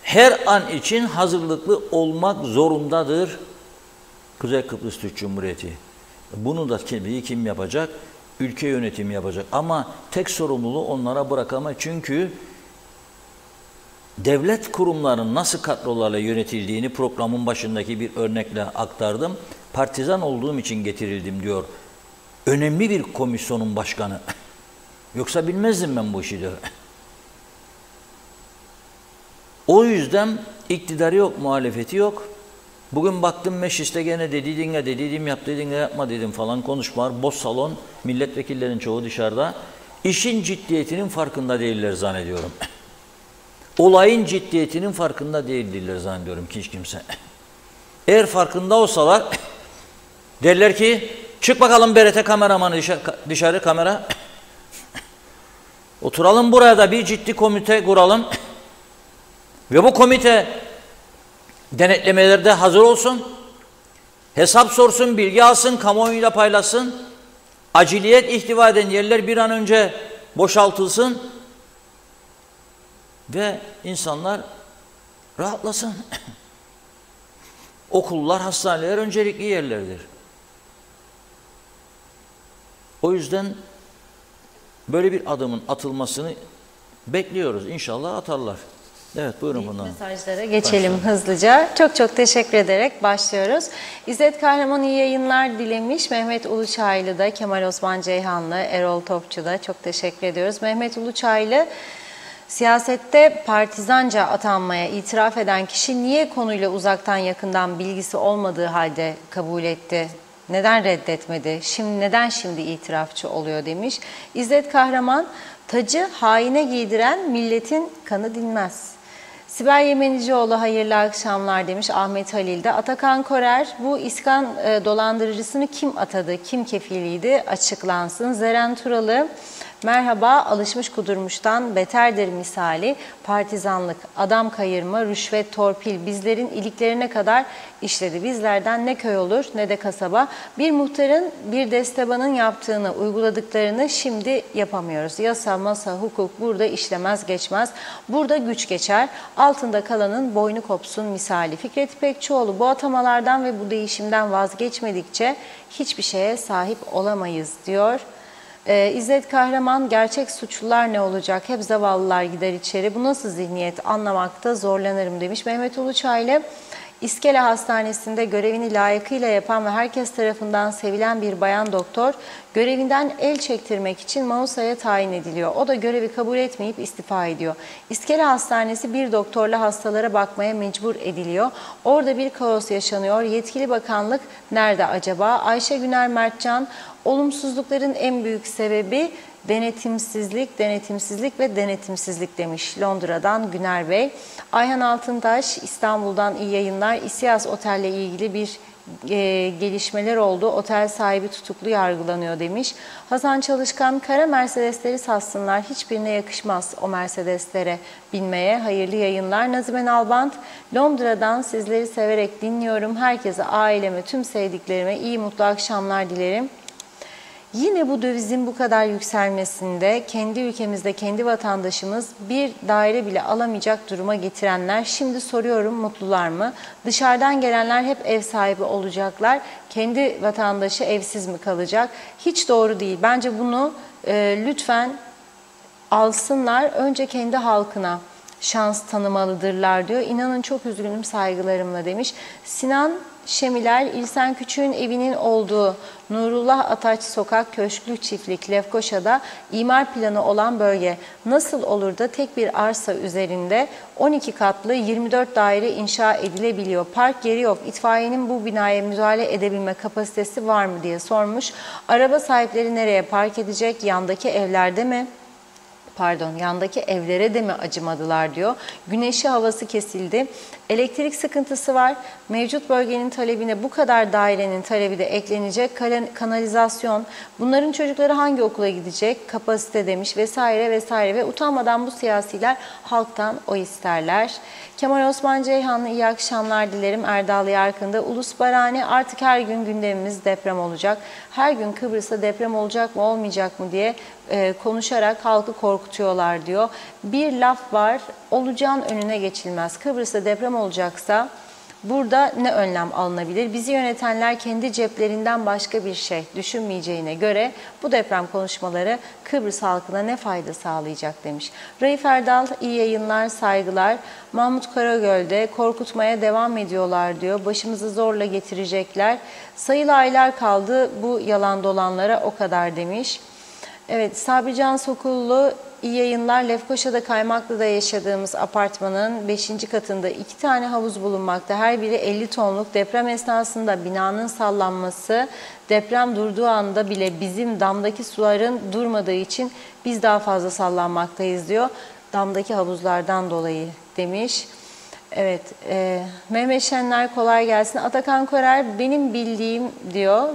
S2: Her an için hazırlıklı olmak zorundadır Kuzey Kıbrıs Türk Cumhuriyeti. Bunu da kim yapacak? Ülke yönetimi yapacak. Ama tek sorumluluğu onlara bırakamayız. Çünkü devlet kurumlarının nasıl kadrolarla yönetildiğini programın başındaki bir örnekle aktardım. Partizan olduğum için getirildim diyor. Önemli bir komisyonun başkanı. Yoksa bilmezdim ben bu işi diyor. O yüzden iktidarı yok, muhalefeti yok. Bugün baktım mecliste gene dediğim yap, yapma dedim falan konuşmalar. Boş salon, milletvekillerin çoğu dışarıda. İşin ciddiyetinin farkında değiller zannediyorum. Olayın ciddiyetinin farkında değiller zannediyorum hiç kimse. Eğer farkında olsalar derler ki çık bakalım BRT kameramanı dışarı kamera. Oturalım buraya da bir ciddi komite kuralım. Ve bu komite denetlemelerde hazır olsun. Hesap sorsun, bilgi alsın, kamuoyuyla paylaşsın. Aciliyet ihtiva eden yerler bir an önce boşaltılsın. Ve insanlar rahatlasın. Okullar, hastaneler öncelikli yerlerdir. O yüzden böyle bir adımın atılmasını bekliyoruz. İnşallah atarlar. Evet, buyurun bundan.
S1: Mesajlara geçelim hızlıca. Çok teşekkür ederek başlıyoruz. İzzet Kahraman iyi yayınlar dilemiş. Mehmet Uluçaylı da, Kemal Osman Ceyhanlı, Erol Topçu da çok teşekkür ediyoruz. Mehmet Uluçaylı, siyasette partizanca atanmaya itiraf eden kişi niye konuyla uzaktan yakından bilgisi olmadığı halde kabul etti? Neden reddetmedi? Neden şimdi itirafçı oluyor demiş. İzzet Kahraman, tacı haine giydiren milletin kanı dinmez. Sibel Yemenicioğlu hayırlı akşamlar demiş Ahmet Halil'de. Atakan Korer, bu İskan dolandırıcısını kim atadı, kim kefiliydi açıklansın. Zeren Turalı, merhaba, alışmış kudurmuştan beterdir misali, partizanlık, adam kayırma, rüşvet, torpil bizlerin iliklerine kadar işledi. Bizlerden ne köy olur ne de kasaba. Bir muhtarın, bir destebanın yaptığını, uyguladıklarını şimdi yapamıyoruz. Yasa, masa, hukuk burada işlemez geçmez. Burada güç geçer. Altında kalanın boynu kopsun misali. Fikret İpekçioğlu, bu atamalardan ve bu değişimden vazgeçmedikçe hiçbir şeye sahip olamayız diyor. İzzet Kahraman, gerçek suçlular ne olacak? Hep zavallılar gider içeri. Bu nasıl zihniyet? Anlamakta zorlanırım demiş. Mehmet Uluçaylı, İskele Hastanesi'nde görevini layıkıyla yapan ve herkes tarafından sevilen bir bayan doktor görevinden el çektirmek için Mausa'ya tayin ediliyor. O da görevi kabul etmeyip istifa ediyor. İskele Hastanesi bir doktorla hastalara bakmaya mecbur ediliyor. Orada bir kaos yaşanıyor. Yetkili bakanlık nerede acaba? Ayşe Güner Mertcan, olumsuzlukların en büyük sebebi denetimsizlik ve denetimsizlik demiş Londra'dan Güner Bey. Ayhan Altıntaş, İstanbul'dan iyi yayınlar. İSİAS Otel'le ilgili bir gelişmeler oldu. Otel sahibi tutuklu yargılanıyor demiş. Hasan Çalışkan, kara Mercedesleri satsınlar. Hiçbirine yakışmaz o Mercedeslere binmeye. Hayırlı yayınlar. Nazime Nalbant, Londra'dan sizleri severek dinliyorum. Herkese, aileme, tüm sevdiklerime iyi mutlu akşamlar dilerim. Yine bu dövizin bu kadar yükselmesinde kendi ülkemizde kendi vatandaşımız bir daire bile alamayacak duruma getirenler, şimdi soruyorum, mutlular mı? Dışarıdan gelenler hep ev sahibi olacaklar. Kendi vatandaşı evsiz mi kalacak? Hiç doğru değil. Bence bunu lütfen alsınlar. Önce kendi halkına şans tanımalıdırlar diyor. İnanın çok üzgünüm, saygılarımla demiş. Sinan Şemiler, İlsen Küçük'ün evinin olduğu Nurullah Ataç Sokak Köşklü Çiftlik Lefkoşa'da imar planı olan bölge. Nasıl olur da tek bir arsa üzerinde 12 katlı 24 daire inşa edilebiliyor? Park yeri yok. İtfaiyenin bu binaya müdahale edebilme kapasitesi var mı diye sormuş. Araba sahipleri nereye park edecek? Yandaki evlerde mi? Yandaki evlere de mi acımadılar diyor. Güneşi havası kesildi. Elektrik sıkıntısı var. Mevcut bölgenin talebine bu kadar dairenin talebi de eklenecek. Kanalizasyon. Bunların çocukları hangi okula gidecek? Kapasite demiş vesaire vesaire ve utanmadan bu siyasiler halktan oy isterler. Kemal Osman Ceyhanlı iyi akşamlar dilerim. Erdal Yarkın'da Ulus Barani artık her gün gündemimiz deprem olacak. Her gün Kıbrıs'ta deprem olacak mı olmayacak mı diye konuşarak halkı korkutuyorlar diyor. Bir laf var, olacağın önüne geçilmez. Kıbrıs'ta deprem olacaksa burada ne önlem alınabilir? Bizi yönetenler kendi ceplerinden başka bir şey düşünmeyeceğine göre bu deprem konuşmaları Kıbrıs halkına ne fayda sağlayacak demiş. Raif Erdal iyi yayınlar, saygılar. Mahmut Karagöl'de korkutmaya devam ediyorlar diyor. Başımızı zorla getirecekler. Sayılı aylar kaldı bu yalan dolanlara o kadar demiş. Evet, Sabrican Sokullu iyi yayınlar. Lefkoşa'da Kaymaklı'da yaşadığımız apartmanın 5. katında 2 tane havuz bulunmakta. Her biri 50 tonluk. Deprem esnasında binanın sallanması, deprem durduğu anda bile bizim damdaki suların durmadığı için biz daha fazla sallanmaktayız diyor. Damdaki havuzlardan dolayı demiş. Evet, Mehmet Şenler kolay gelsin. Atakan Korer benim bildiğim diyor.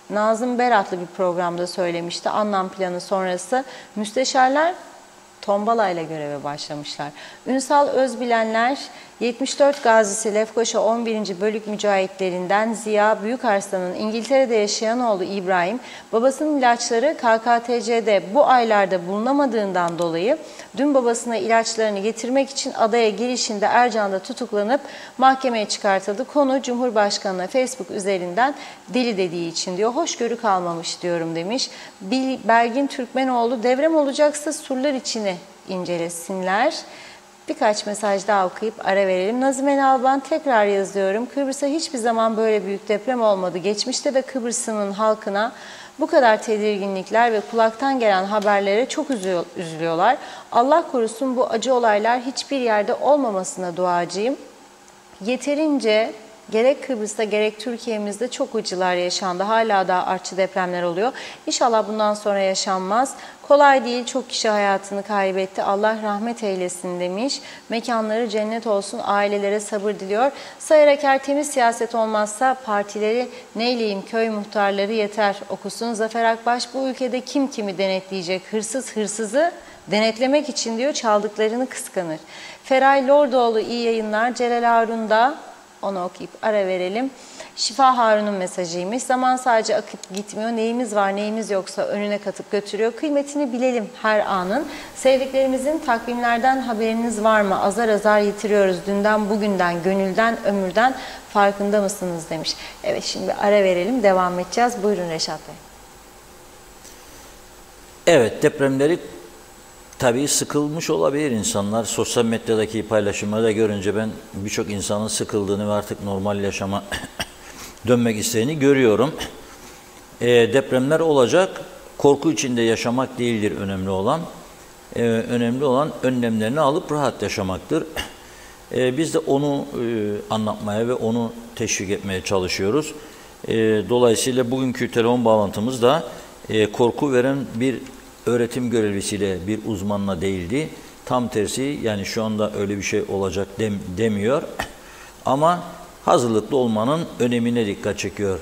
S1: Nazım Beratlı bir programda söylemişti. Anlam planı sonrası müsteşarlar tombalayla göreve başlamışlar. Ünsal Özbilenler 74 gazisi Lefkoşa 11. bölük mücahitlerinden Ziya Büyükarslan'ın İngiltere'de yaşayan oğlu İbrahim, babasının ilaçları KKTC'de bu aylarda bulunamadığından dolayı dün babasına ilaçlarını getirmek için adaya girişinde Ercan'da tutuklanıp mahkemeye çıkartıldı. Konu Cumhurbaşkanı'na Facebook üzerinden deli dediği için diyor. Hoşgörü kalmamış diyorum demiş. Belgin Türkmenoğlu deprem olacaksa surlar içini incelesinler. Birkaç mesaj daha okuyup ara verelim. Nazım Alban tekrar yazıyorum. Kıbrıs'a hiçbir zaman böyle büyük deprem olmadı. Geçmişte de Kıbrıs'ın halkına bu kadar tedirginlikler ve kulaktan gelen haberlere çok üzülüyorlar. Allah korusun bu acı olaylar hiçbir yerde olmamasına duacıyım. Yeterince gerek Kıbrıs'ta gerek Türkiye'mizde çok acılar yaşandı. Hala daha artçı depremler oluyor. İnşallah bundan sonra yaşanmaz. Kolay değil, çok kişi hayatını kaybetti. Allah rahmet eylesin demiş. Mekanları cennet olsun, ailelere sabır diliyor. Sayar Aker temiz siyaset olmazsa partileri neyleyim köy muhtarları yeter okusun. Zafer Akbaş bu ülkede kim kimi denetleyecek? Hırsız hırsızı denetlemek için diyor çaldıklarını kıskanır. Feray Lordoğlu iyi yayınlar. Celal Harun da onu okuyup ara verelim. Şifa Harun'un mesajıymış. Zaman sadece akıp gitmiyor. Neyimiz var neyimiz yoksa önüne katıp götürüyor. Kıymetini bilelim her anın. Sevdiklerimizin takvimlerden haberiniz var mı? Azar azar yitiriyoruz. Dünden bugünden, gönülden, ömürden farkında mısınız demiş. Evet şimdi ara verelim. Devam edeceğiz. Buyurun Reşat Bey.
S2: Evet depremleri tabii sıkılmış olabilir insanlar. Sosyal medyadaki paylaşımları da görünce ben birçok insanın sıkıldığını ve artık normal yaşama dönmek isteğini görüyorum. Depremler olacak. Korku içinde yaşamak değildir önemli olan. Önemli olan önlemlerini alıp rahat yaşamaktır. Biz de onu anlatmaya ve onu teşvik etmeye çalışıyoruz. Dolayısıyla bugünkü telefon bağlantımız da korku veren bir öğretim görevlisiyle bir uzmanla değildi. Tam tersi yani şu anda öyle bir şey olacak demiyor. Ama hazırlıklı olmanın önemine dikkat çekiyor.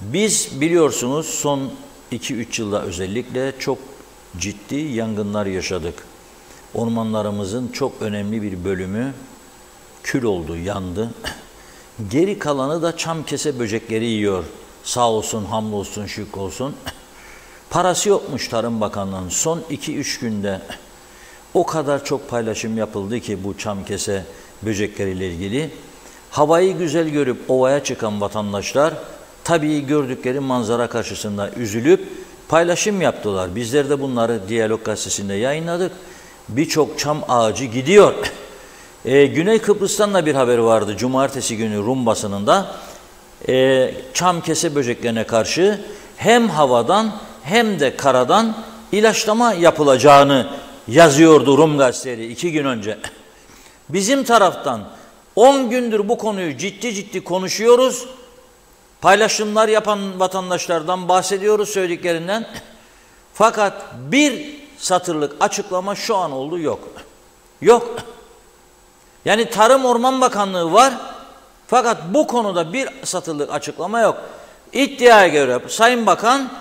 S2: Biz biliyorsunuz son 2-3 yılda özellikle çok ciddi yangınlar yaşadık. Ormanlarımızın çok önemli bir bölümü kül oldu, yandı. Geri kalanı da çamkese böcekleri yiyor. Sağ olsun, hamdolsun, şükür olsun. Parası yokmuş Tarım Bakanlığı'nın. Son 2-3 günde o kadar çok paylaşım yapıldı ki bu çamkese böcekleriyle ilgili. Havayı güzel görüp ovaya çıkan vatandaşlar tabii gördükleri manzara karşısında üzülüp paylaşım yaptılar. Bizler de bunları Diyalog Gazetesi'nde yayınladık. Birçok çam ağacı gidiyor. Güney Kıbrıs'tan da bir haber vardı cumartesi günü Rum basınında. çam kese böceklerine karşı hem havadan hem de karadan ilaçlama yapılacağını yazıyordu Rum gazeteleri 2 gün önce. Bizim taraftan 10 gündür bu konuyu ciddi ciddi konuşuyoruz. Paylaşımlar yapan vatandaşlardan bahsediyoruz söylediklerinden. Fakat bir satırlık açıklama şu an oldu yok. Yok. Yani Tarım Orman Bakanlığı var. Fakat bu konuda bir satırlık açıklama yok. İddiaya göre Sayın Bakan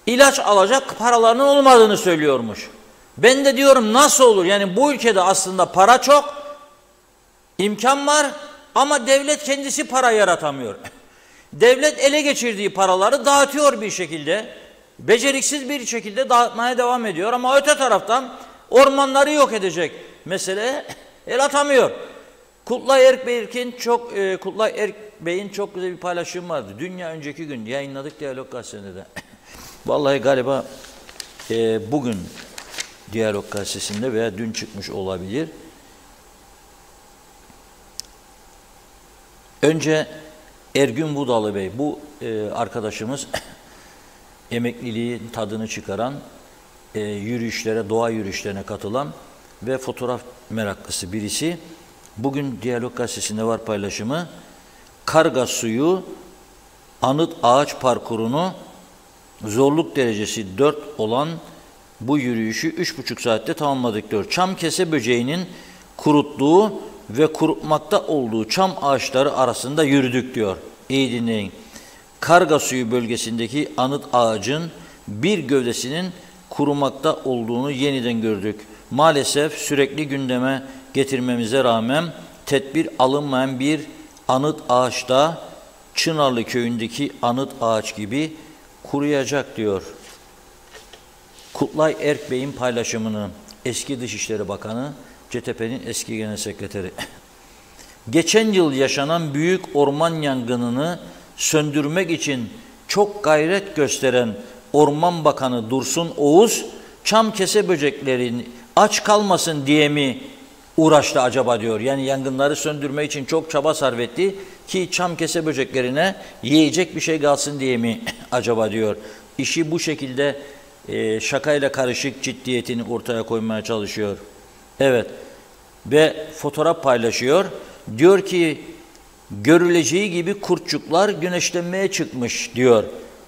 S2: ilaç alacak paralarının olmadığını söylüyormuş. Ben de diyorum nasıl olur? Yani bu ülkede aslında para çok, imkan var ama devlet kendisi para yaratamıyor. Devlet ele geçirdiği paraları dağıtıyor bir şekilde. Beceriksiz bir şekilde dağıtmaya devam ediyor ama öte taraftan ormanları yok edecek meseleye el atamıyor. Kutlay Erkbey'in çok güzel bir paylaşım vardı. Dünya önceki gün yayınladık Diyalog Gazetesi'nde de. Vallahi galiba bugün Diyalog Gazetesi'nde veya dün çıkmış olabilir. Önce Ergün Budalı Bey, bu arkadaşımız emekliliğin tadını çıkaran, yürüyüşlere, doğa yürüyüşlerine katılan ve fotoğraf meraklısı birisi. Bugün Diyalog Gazetesi'nde var paylaşımı. Karga Suyu anıt ağaç parkurunu zorluk derecesi 4 olan bu yürüyüşü 3,5 saatte tamamladık diyor. Çam kese böceğinin kuruttuğu ve kurutmakta olduğu çam ağaçları arasında yürüdük diyor. İyi dinleyin. Karga Suyu bölgesindeki anıt ağacın bir gövdesinin kurumakta olduğunu yeniden gördük. Maalesef sürekli gündeme getirmemize rağmen tedbir alınmayan bir anıt ağaçta Çınarlı köyündeki anıt ağaç gibi kuruyacak diyor. Kutlay Erkbey'in paylaşımını eski Dışişleri Bakanı, CTP'nin eski Genel Sekreteri. Geçen yıl yaşanan büyük orman yangınını söndürmek için çok gayret gösteren Orman Bakanı Dursun Oğuz, çam kese böceklerin aç kalmasın diye mi uğraştı acaba diyor. Yani yangınları söndürmek için çok çaba sarf etti ki çam kese böceklerine yiyecek bir şey kalsın diye mi acaba diyor. İşi bu şekilde şakayla karışık ciddiyetini ortaya koymaya çalışıyor. Evet ve fotoğraf paylaşıyor. Diyor ki görüleceği gibi kurtçuklar güneşlenmeye çıkmış diyor.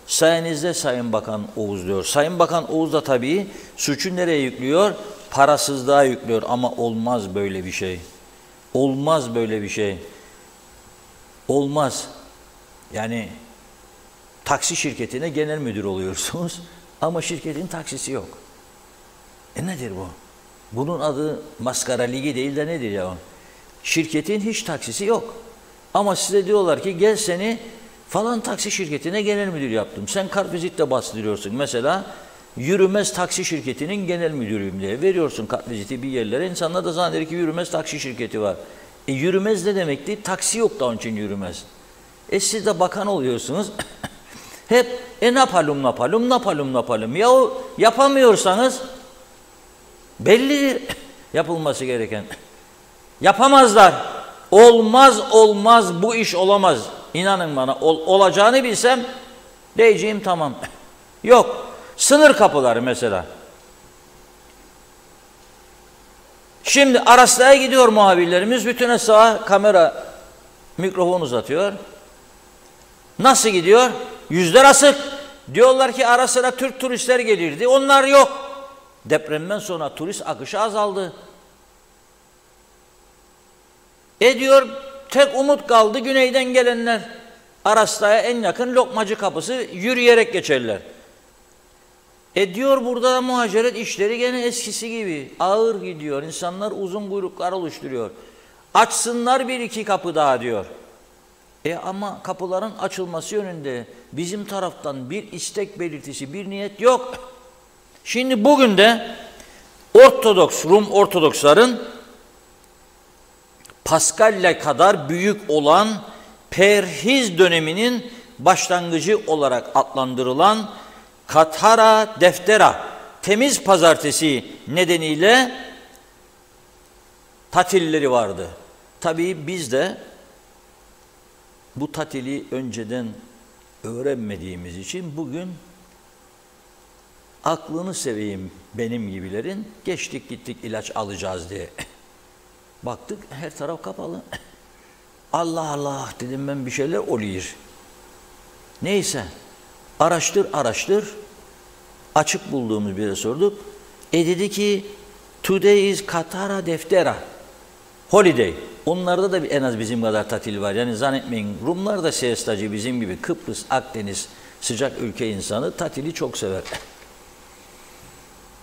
S2: Sayenizde Sayın Bakan Oğuz diyor. Sayın Bakan Oğuz da tabii suçu nereye yüklüyor? Parasızlığa yüklüyor ama olmaz böyle bir şey. Olmaz böyle bir şey. Olmaz. Yani taksi şirketine genel müdür oluyorsunuz ama şirketin taksisi yok. Nedir bu? Bunun adı maskara ligi değil de nedir ya? Şirketin hiç taksisi yok. Ama size diyorlar ki gel seni falan taksi şirketine genel müdür yaptım. Sen kartvizitle bastırıyorsun. Mesela Yürümez Taksi Şirketi'nin genel müdürüyüm diye veriyorsun kartviziti bir yerlere. İnsanlar da zanneder ki Yürümez Taksi Şirketi var. Yürümez ne demekti? Taksi yok da onun için yürümez. Siz de bakan oluyorsunuz. Hep napalum. Yahu yapamıyorsanız bellidir yapılması gereken. Yapamazlar. Olmaz bu iş olamaz. İnanın bana olacağını bilsem diyeceğim tamam. Yok. Sınır kapıları mesela. Şimdi Aras'ta'ya gidiyor muhabirlerimiz. Bütün sağa kamera mikrofon uzatıyor. Nasıl gidiyor? Yüzler asık. Diyorlar ki ara sıra Türk turistler gelirdi. Onlar yok. Depremden sonra turist akışı azaldı. Diyor tek umut kaldı güneyden gelenler. Aras'ta'ya en yakın Lokmacı Kapısı yürüyerek geçerler. Diyor burada da muhaciret işleri gene eskisi gibi ağır gidiyor. İnsanlar uzun kuyruklar oluşturuyor. Açsınlar bir iki kapı daha diyor. Ama kapıların açılması yönünde bizim taraftan bir istek belirtisi, bir niyet yok. Şimdi bugün de Rum Ortodoksların Paskalya kadar büyük olan perhiz döneminin başlangıcı olarak adlandırılan Katara Deftera temiz pazartesi nedeniyle tatilleri vardı. Tabii biz de bu tatili önceden öğrenmediğimiz için bugün aklını seveyim benim gibilerin, geçtik gittik ilaç alacağız diye. Baktık her taraf kapalı. Allah Allah dedim ben, bir şeyler oluyor. Neyse araştır. Açık bulduğumuz bir yere sorduk. Dedi ki today is Katara Deftera holiday. Onlarda da en az bizim kadar tatil var. Yani zannetmeyin, Rumlar da siestacı bizim gibi. Kıbrıs, Akdeniz sıcak ülke insanı tatili çok sever.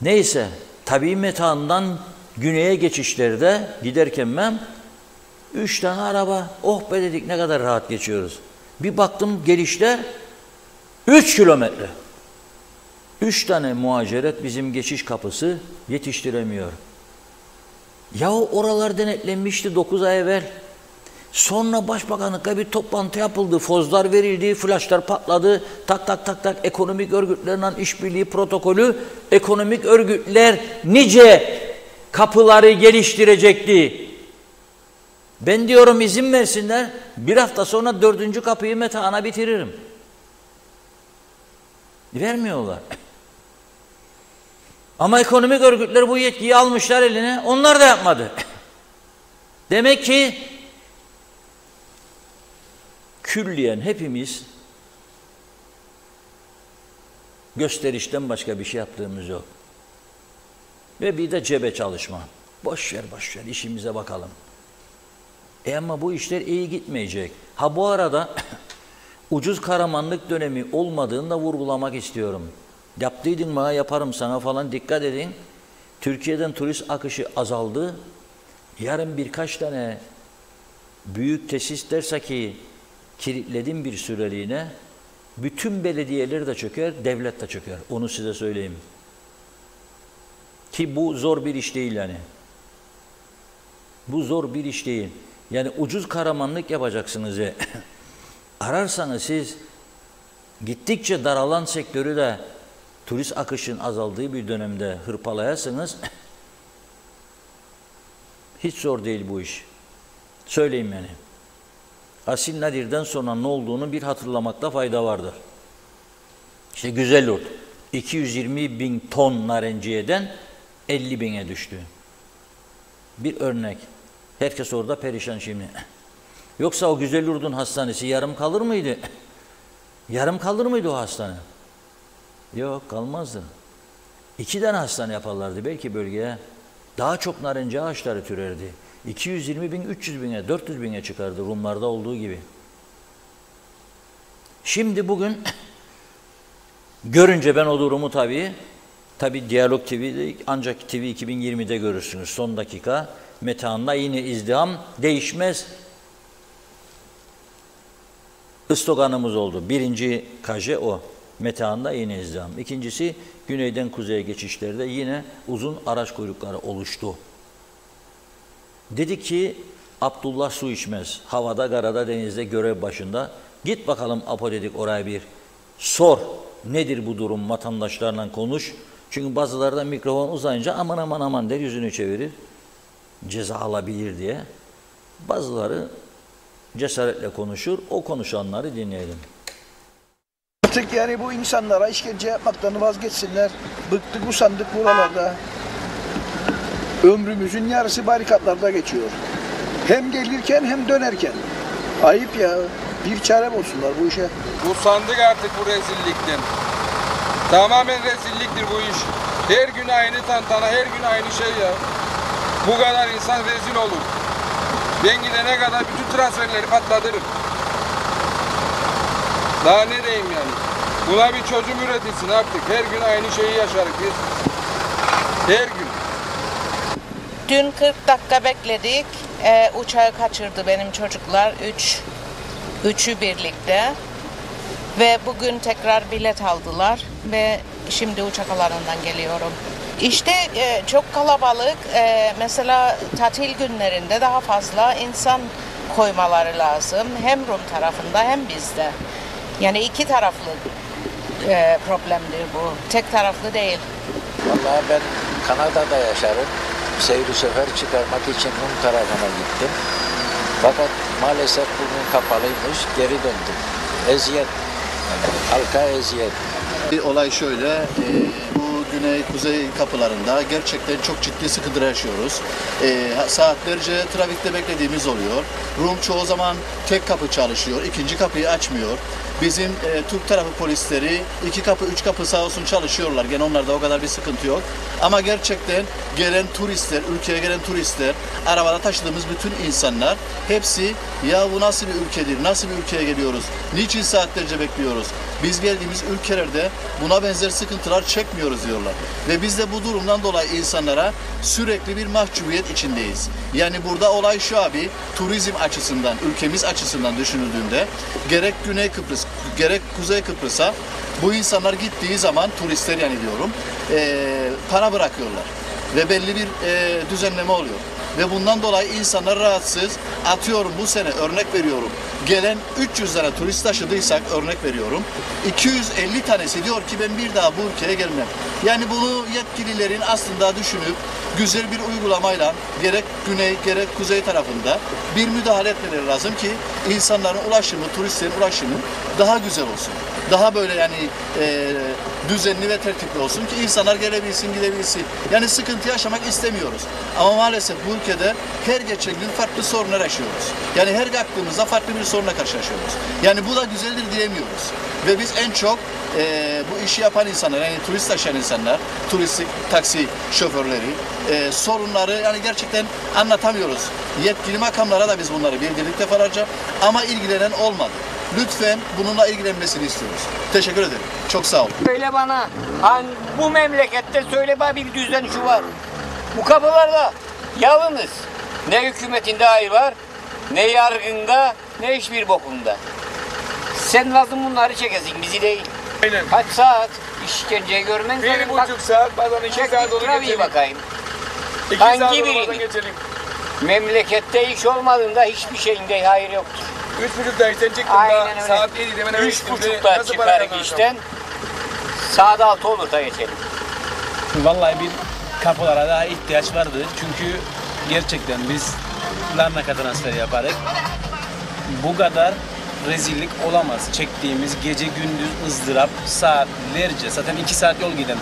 S2: Neyse tabii metaından güneye geçişlerde giderken ben 3 tane araba, oh be dedik ne kadar rahat geçiyoruz. Bir baktım gelişler 3 kilometre. 3 tane muhaceret bizim geçiş kapısı yetiştiremiyor. Yahu oralar denetlenmişti 9 ay evvel. Sonra başbakanlıkla bir toplantı yapıldı. Fozlar verildi, flaşlar patladı. Tak ekonomik örgütlerle işbirliği protokolü. Ekonomik örgütler nice kapıları geliştirecekti. Ben diyorum izin versinler. Bir hafta sonra 4. kapıyı Metehan'a bitiririm. Vermiyorlar. Ama ekonomik örgütler bu yetkiyi almışlar eline. Onlar da yapmadı. Demek ki külliyen hepimiz gösterişten başka bir şey yaptığımız yok. Ve bir de cebe çalışma. Boş ver işimize bakalım. Ama bu işler iyi gitmeyecek. Ha bu arada ucuz kahramanlık dönemi olmadığını da vurgulamak istiyorum. Yaptıydın bana yaparım sana falan, dikkat edin. Türkiye'den turist akışı azaldı. Yarın birkaç tane büyük tesis derse ki kilitledim bir süreliğine, bütün belediyeler de çöker, devlet de çöker. Onu size söyleyeyim. Ki bu zor bir iş değil yani. Bu zor bir iş değil. Yani ucuz kahramanlık yapacaksınız ya. Ararsanız siz gittikçe daralan sektörü de turist akışın azaldığı bir dönemde hırpalayasınız. Hiç zor değil bu iş. Söyleyeyim yani. Asil Nadir'den sonra ne olduğunu bir hatırlamakta fayda vardır. İşte Güzelyurt 220 bin ton narenciyeden 50 bine düştü. Bir örnek. Herkes orada perişan şimdi. Yoksa o Güzelyurt'un hastanesi yarım kalır mıydı? Yarım kalır mıydı o hastane? Yok, kalmazdı. 2 tane hastane yaparlardı belki bölgeye. Daha çok narenci ağaçları türerdi. 220 bin, 300 bine, 400 bine çıkardı Rumlarda olduğu gibi. Şimdi bugün görünce ben o durumu tabii Diyalog TV'de, ancak TV 2020'de görürsünüz. Son dakika Metehan'la yine izdiham değişmez. Sloganımız oldu. Birinci kaje o. Metehan'da yine izdiham. İkincisi güneyden kuzeye geçişlerde yine uzun araç kuyrukları oluştu. Dedi ki Abdullah su içmez. Havada, karada, denizde görev başında. Git bakalım Apo dedik oraya bir sor. Nedir bu durum? Vatandaşlarla konuş. Çünkü bazıları da mikrofon uzayınca aman der, yüzünü çevirir. Ceza alabilir diye. Bazıları cesaretle konuşur. O konuşanları dinleyelim.
S4: Artık yani bu insanlara işkence yapmaktan vazgeçsinler. Bıktık usandık buralarda. Ömrümüzün yarısı barikatlarda geçiyor. Hem gelirken hem dönerken. Ayıp ya. Bir çare bulsunlar bu işe.
S5: Usandık artık bu rezillikten. Tamamen rezilliktir bu iş. Her gün aynı tantana, her gün aynı şey ya. Bu kadar insan rezil olur. Ben gidene kadar bütün transferleri patlatırım. Daha ne diyeyim yani. Buna bir çözüm üretilsin artık. Her gün aynı şeyi yaşarız biz. Her gün.
S6: Dün 40 dakika bekledik. Uçağı kaçırdı benim çocuklar. Üçü birlikte. Ve bugün tekrar bilet aldılar. Ve şimdi uçak alanından geliyorum. İşte çok kalabalık. Mesela tatil günlerinde daha fazla insan koymaları lazım. Hem Rum tarafında hem bizde. Yani iki taraflı problemdir bu. Tek taraflı değil.
S7: Vallahi ben Kanada'da yaşarım. Seyri sefer çıkarmak için Rum tarafına gittim. Fakat maalesef bugün kapalıymış, geri döndük. Eziyet, halka eziyet.
S8: Olay şöyle, bu güney-kuzey kapılarında gerçekten çok ciddi sıkıntılar yaşıyoruz. Saatlerce trafikte beklediğimiz oluyor. Rum çoğu zaman tek kapı çalışıyor, ikinci kapıyı açmıyor. Bizim Türk tarafı polisleri 2 kapı, 3 kapı sağ olsun çalışıyorlar. Gene onlarda o kadar bir sıkıntı yok. Ama gerçekten gelen turistler, ülkeye gelen turistler, arabada taşıdığımız bütün insanlar hepsi ya bu nasıl bir ülkedir, nasıl bir ülkeye geliyoruz, niçin saatlerce bekliyoruz? Biz geldiğimiz ülkelerde buna benzer sıkıntılar çekmiyoruz diyorlar. Ve biz de bu durumdan dolayı insanlara sürekli bir mahcubiyet içindeyiz. Yani burada olay şu abi, turizm açısından, ülkemiz açısından düşünüldüğünde gerek Güney Kıbrıs, gerek Kuzey Kıbrıs'a bu insanlar gittiği zaman, turistler yani diyorum, para bırakıyorlar. Ve belli bir düzenleme oluyor. Ve bundan dolayı insanlar rahatsız. Atıyorum bu sene örnek veriyorum. Gelen 300 tane turist taşıdıysak örnek veriyorum. 250 tanesi diyor ki ben bir daha bu ülkeye gelmem. Yani bunu yetkililerin aslında düşünüp güzel bir uygulamayla gerek güney gerek kuzey tarafında bir müdahale etmeleri lazım ki insanların ulaşımı, turistlerin ulaşımı daha güzel olsun. Daha böyle yani düzenli ve tertipli olsun ki insanlar gelebilsin, gidebilsin. Yani sıkıntı yaşamak istemiyoruz. Ama maalesef bu ülkede her geçen gün farklı sorunlar yaşıyoruz. Yani her kalktığımızda farklı bir sorunla karşılaşıyoruz. Yani bu da güzeldir diyemiyoruz. Ve biz en çok bu işi yapan insanlar, yani turist taşıyan insanlar, turistik taksi şoförleri, sorunları yani gerçekten anlatamıyoruz. Yetkili makamlara da biz bunları bildirdik defalarca ama ilgilenen olmadı. Lütfen bununla ilgilenmesini istiyoruz. Teşekkür ederim. Çok sağ olun.
S9: Söyle bana, hani bu memlekette söyle bana bir düzen şu var. Bu kapılarda yalnız ne hükümetinde ay var, ne yargında, ne hiçbir bokunda. Sen lazım bunları çekesin, bizi değil.
S5: Aynen.
S9: Kaç saat işkenceyi görmen
S5: 1,5 saat, bazen 2 saat olur geçelim.
S9: bakayım.
S5: 2
S9: Hangi
S5: saat olur
S9: birini?
S5: bazen geçelim.
S9: Memlekette iş olmadığında hiçbir şeyinde hayır yoktur.
S5: 3,5'da işten çıktım
S9: Aynen
S5: da
S9: öyle.
S5: saat 7'de ben eve gittim.
S9: 3,5'da
S5: Nasıl para
S9: çıkarık
S5: kazanacağım?
S9: işten, saat 6 olur da geçelim.
S10: Vallahi bir kapılara daha ihtiyaç vardı. Çünkü gerçekten biz Larnaka transferi yaparak bu kadar rezillik olamaz. Çektiğimiz gece gündüz ızdırap saatlerce, zaten 2 saat yol giden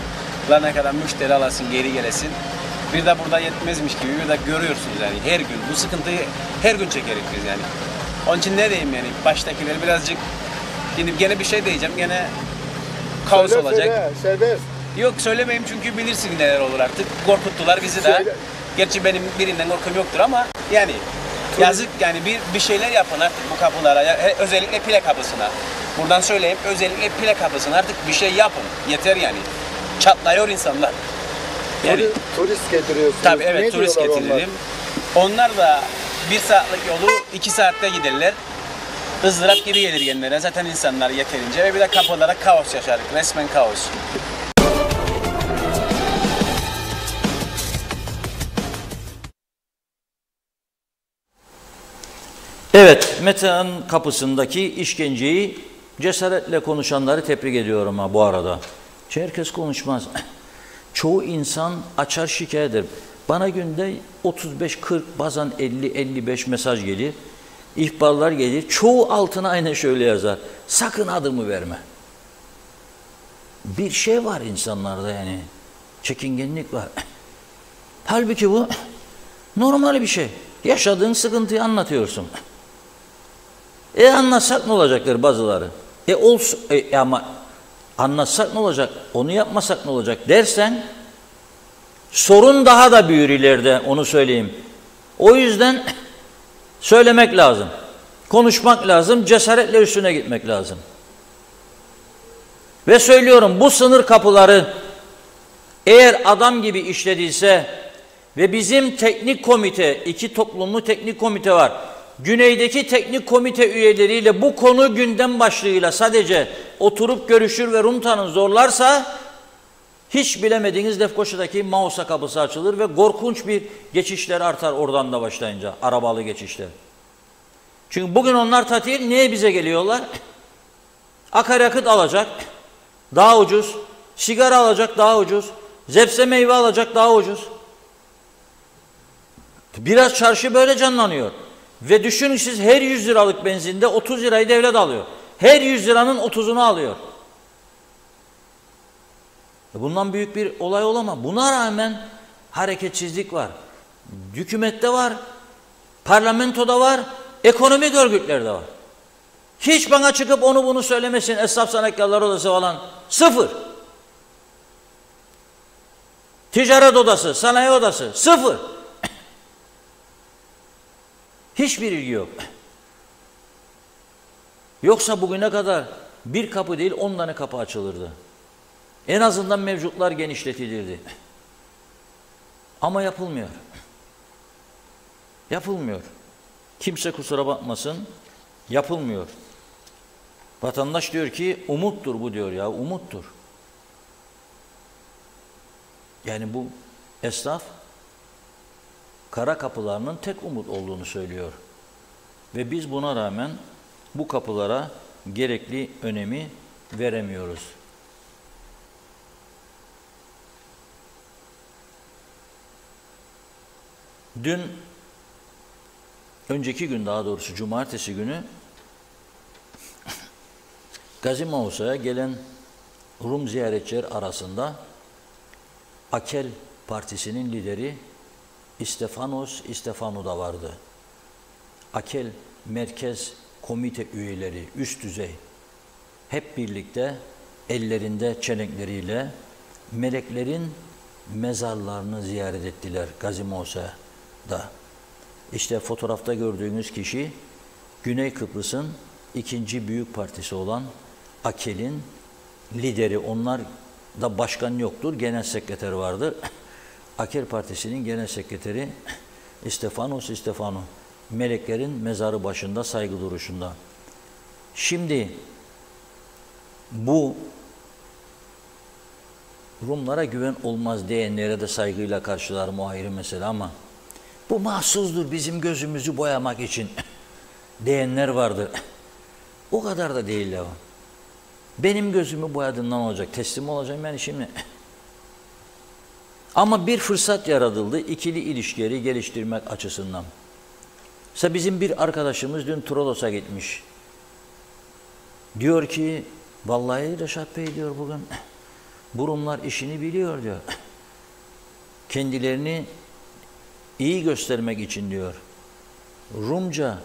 S10: Larnaka'dan müşteri alasın, geri gelesin. Bir de burada yetmezmiş gibi bir de görüyorsunuz yani her gün. Bu sıkıntıyı her gün çekerek biz yani. Onun için ne diyeyim yani, baştakiler birazcık, şimdi gene bir şey diyeceğim, gene kaos olacak.
S4: Serbest.
S10: Yok söylemeyeyim çünkü bilirsin neler olur artık. Korkuttular bizi de. Gerçi benim birinden korkum yoktur ama yani yazık yani bir şeyler yapın artık bu kapılara. Özellikle Pile kapısına. Buradan söyleyeyim, özellikle Pile kapısına artık bir şey yapın. Yeter yani. Çatlıyor insanlar. Yani,
S4: Turist getiriyorsunuz.
S10: tabii evet, turist getirelim. Onlar da 1 saatlik yolu 2 saatte giderler. Izdırap gibi gelir genlerine. Zaten insanlar yeterince ve bir de kapılara kaos yaşardık. Resmen kaos.
S2: Evet, Metehan kapısındaki işkenceyi cesaretle konuşanları tebrik ediyorum ha bu arada. Herkes konuşmaz. Çoğu insan açar şikayet eder. Bana günde 35-40 bazen 50-55 mesaj gelir. İhbarlar gelir. Çoğu altına aynen şöyle yazar. Sakın adımı verme. Bir şey var insanlarda yani. Çekingenlik var. Halbuki bu normal bir şey. Yaşadığın sıkıntıyı anlatıyorsun. Anlatsak ne olacaktır bazıları? Olsun ama anlatsak ne olacak? Onu yapmasak ne olacak dersen sorun daha da büyür ileride, onu söyleyeyim. O yüzden söylemek lazım. Konuşmak lazım. Cesaretle üstüne gitmek lazım. Ve söylüyorum, bu sınır kapıları eğer adam gibi işlediyse ve bizim teknik komite, 2 toplumlu teknik komite var. Güneydeki teknik komite üyeleriyle bu konu gündem başlığıyla sadece oturup görüşür ve Rumtan'ın zorlarsa hiç bilemediğiniz Lefkoşa'daki Mausa kapısı açılır ve korkunç bir geçişler artar oradan da başlayınca, arabalı geçişler. Çünkü bugün onlar tatil, niye bize geliyorlar? Akaryakıt alacak, daha ucuz, sigara alacak, daha ucuz, zepse meyve alacak, daha ucuz. Biraz çarşı böyle canlanıyor. Ve düşünün siz her 100 liralık benzinde 30 lirayı devlet alıyor. Her 100 liranın 30'unu alıyor. Bundan büyük bir olay olamaz. Buna rağmen hareketsizlik var. Hükümette var, parlamentoda var, ekonomik örgütlerde var. Hiç bana çıkıp onu bunu söylemesin, Esnaf Sanatkarlar Odası falan. Sıfır. Ticaret Odası, Sanayi Odası, sıfır. Hiçbir ilgi yok. Yoksa bugüne kadar bir kapı değil 10 tane kapı açılırdı. En azından mevcutlar genişletilirdi. Ama yapılmıyor. Yapılmıyor. Kimse kusura bakmasın, yapılmıyor. Vatandaş diyor ki umuttur bu diyor ya, umuttur. Yani bu esnaf kara kapılarının tek umut olduğunu söylüyor. Ve biz buna rağmen bu kapılara gerekli önemi veremiyoruz. Dün, önceki gün daha doğrusu cumartesi günü Gazi Mausa'ya gelen Rum ziyaretçiler arasında Akel Partisi'nin lideri İstefanos İstefanu da vardı. Akel Merkez Komite üyeleri, üst düzey, hep birlikte ellerinde çelenkleriyle meleklerin mezarlarını ziyaret ettiler Gazi Mausa'da. İşte fotoğrafta gördüğünüz kişi Güney Kıbrıs'ın ikinci büyük partisi olan Akel'in lideri. Onlar da başkan yoktur, genel sekreter vardır. Akel Partisi'nin genel sekreteri İstefanos İstefanu. Meleklerin mezarı başında saygı duruşunda. Şimdi bu Rumlara güven olmaz diyenlere de saygıyla karşılarım, o ayrı mesele, ama bu mahsusdur bizim gözümüzü boyamak için diyenler vardır. O kadar da değil ya. Benim gözümü boyadığından olacak. Teslim olacağım yani şimdi. Ama bir fırsat yaratıldı ikili ilişkileri geliştirmek açısından. Mesela bizim bir arkadaşımız dün Trollos'a gitmiş. Diyor ki vallahi Reşat Bey diyor bugün bu Rumlar işini biliyor diyor. Kendilerini iyi göstermek için diyor. Rumca,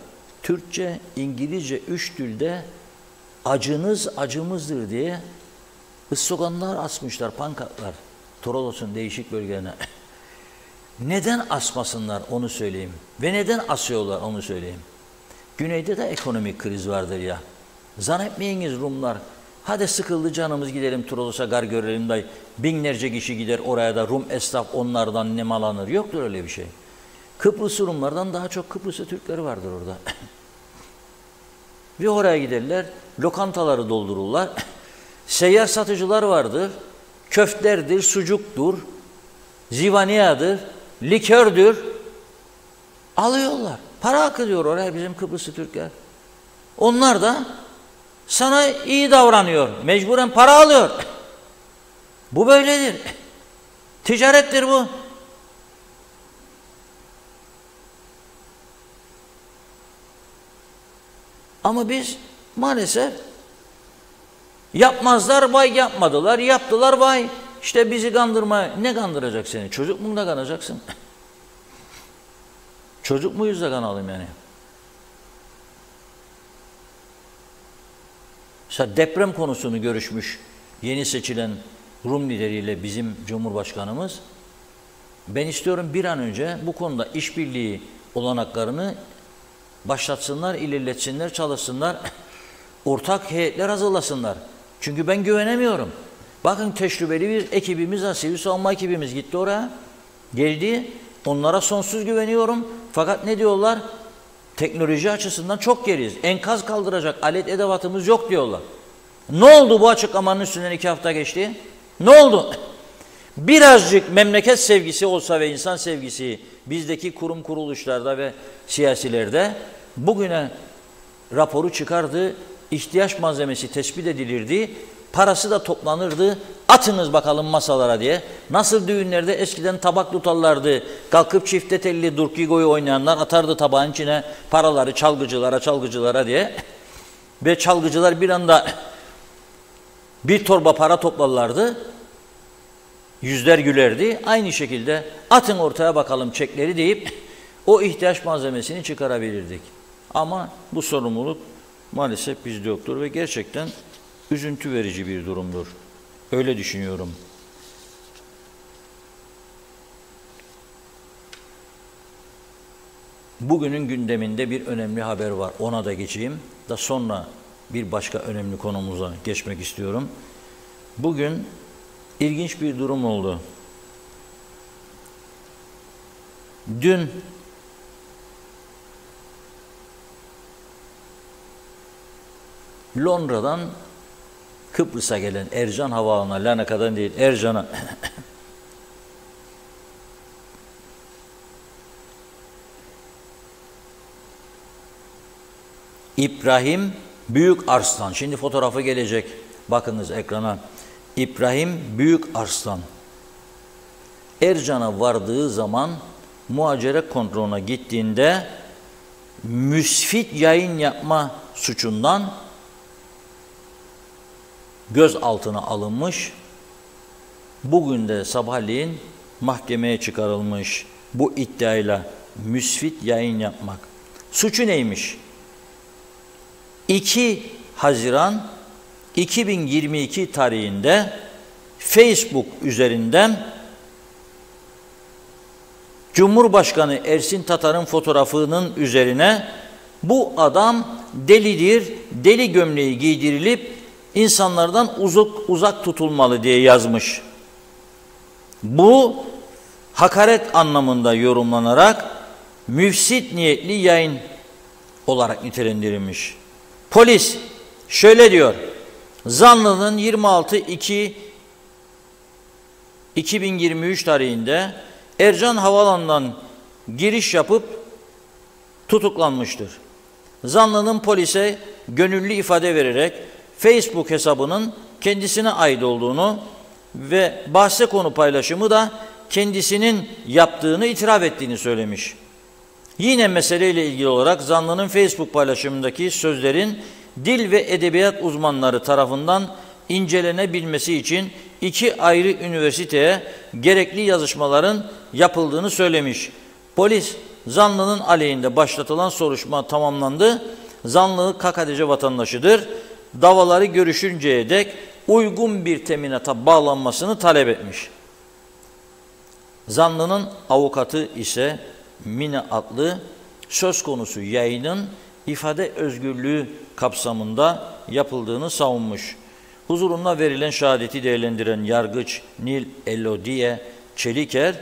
S2: Türkçe, İngilizce 3 dilde acınız acımızdır diye sloganlar asmışlar, pankartlar. Trollos'un değişik bölgelerine. Neden asmasınlar onu söyleyeyim. Ve neden asıyorlar onu söyleyeyim. Güneyde de ekonomik kriz vardır ya. Zannetmeyiniz Rumlar, hadi sıkıldı canımız gidelim Trollos'a gar görelim de binlerce kişi gider oraya da Rum esnaf onlardan nemalanır. Yoktur öyle bir şey. Kıbrıs Rumlardan daha çok Kıbrıslı Türkleri vardır orada. Ve oraya giderler, lokantaları doldururlar. Seyyar satıcılar vardır. Köfterdir, sucuktur, zivaniyadır, likördür. Alıyorlar. Para akıyor oraya bizim Kıbrıslı Türkler. Onlar da sana iyi davranıyor. Mecburen para alıyor. Bu böyledir. Ticarettir bu. Ama biz maalesef yapmazlar, vay yapmadılar, yaptılar, vay. İşte bizi kandırma. Ne kandıracak seni? Çocuk mu da kanacaksın? Çocuk muyuz da kanalım yani? Mesela deprem konusunu görüşmüş yeni seçilen Rum lideriyle bizim Cumhurbaşkanımız. Ben istiyorum bir an önce bu konuda işbirliği olanaklarını başlatsınlar, ilerletsinler, çalışsınlar. Ortak heyetler hazırlasınlar. Çünkü ben güvenemiyorum. Bakın tecrübeli bir ekibimiz var. Sivil savunma ekibimiz gitti oraya. Geldi. Onlara sonsuz güveniyorum. Fakat ne diyorlar? Teknoloji açısından çok geriyiz. Enkaz kaldıracak alet edevatımız yok diyorlar. Ne oldu bu açıklamanın üstünden 2 hafta geçti? Ne oldu? Birazcık memleket sevgisi olsa ve insan sevgisi bizdeki kurum kuruluşlarda ve siyasilerde bugüne raporu çıkardı, ihtiyaç malzemesi tespit edilirdi, parası da toplanırdı, atınız bakalım masalara diye. nasıl düğünlerde eskiden tabak tutarlardı, kalkıp çifte telli durkigoyu oynayanlar atardı tabağın içine paraları çalgıcılara diye ve çalgıcılar bir anda bir torba para toplarlardı, yüzler gülerdi. Aynı şekilde atın ortaya bakalım çekleri deyip o ihtiyaç malzemesini çıkarabilirdik. Ama bu sorumluluk maalesef bizde yoktur ve gerçekten üzüntü verici bir durumdur. Öyle düşünüyorum. Bugünün gündeminde bir önemli haber var. Ona da geçeyim. Da sonra bir başka önemli konumuza geçmek istiyorum. Bugün ilginç bir durum oldu. Dün Londra'dan Kıbrıs'a gelen Ercan Havaalanı'na, Larnaka'dan değil Ercan'a İbrahim Büyükarslan, şimdi fotoğrafı gelecek, bakınız ekrana. İbrahim Büyükarslan Ercan'a vardığı zaman muhacere kontrolüne gittiğinde müsfit yayın yapma suçundan gözaltına alınmış. Bugün de sabahleyin mahkemeye çıkarılmış bu iddiayla müsfit yayın yapmak. Suçu neymiş? 2 Haziran 2022 tarihinde Facebook üzerinden Cumhurbaşkanı Ersin Tatar'ın fotoğrafının üzerine bu adam delidir, deli gömleği giydirilip insanlardan uzak tutulmalı diye yazmış. Bu hakaret anlamında yorumlanarak müfsit niyetli yayın olarak nitelendirilmiş. Polis şöyle diyor, zanlının 26.2.2023 tarihinde Ercan Havaalanı'ndan giriş yapıp tutuklanmıştır. Zanlının polise gönüllü ifade vererek Facebook hesabının kendisine ait olduğunu ve bahse konu paylaşımı da kendisinin yaptığını itiraf ettiğini söylemiş. Yine meseleyle ilgili olarak zanlının Facebook paylaşımındaki sözlerin dil ve edebiyat uzmanları tarafından incelenebilmesi için 2 ayrı üniversiteye gerekli yazışmaların yapıldığını söylemiş. Polis, zanlının aleyhinde başlatılan soruşturma tamamlandı. Zanlı KKTC vatandaşıdır. Davaları görüşünceye dek uygun bir teminata bağlanmasını talep etmiş. Zanlının avukatı ise Mine adlı söz konusu yayının ifade özgürlüğü kapsamında yapıldığını savunmuş. Huzurunda verilen şehadeti değerlendiren yargıç Nil Elodie Çeliker,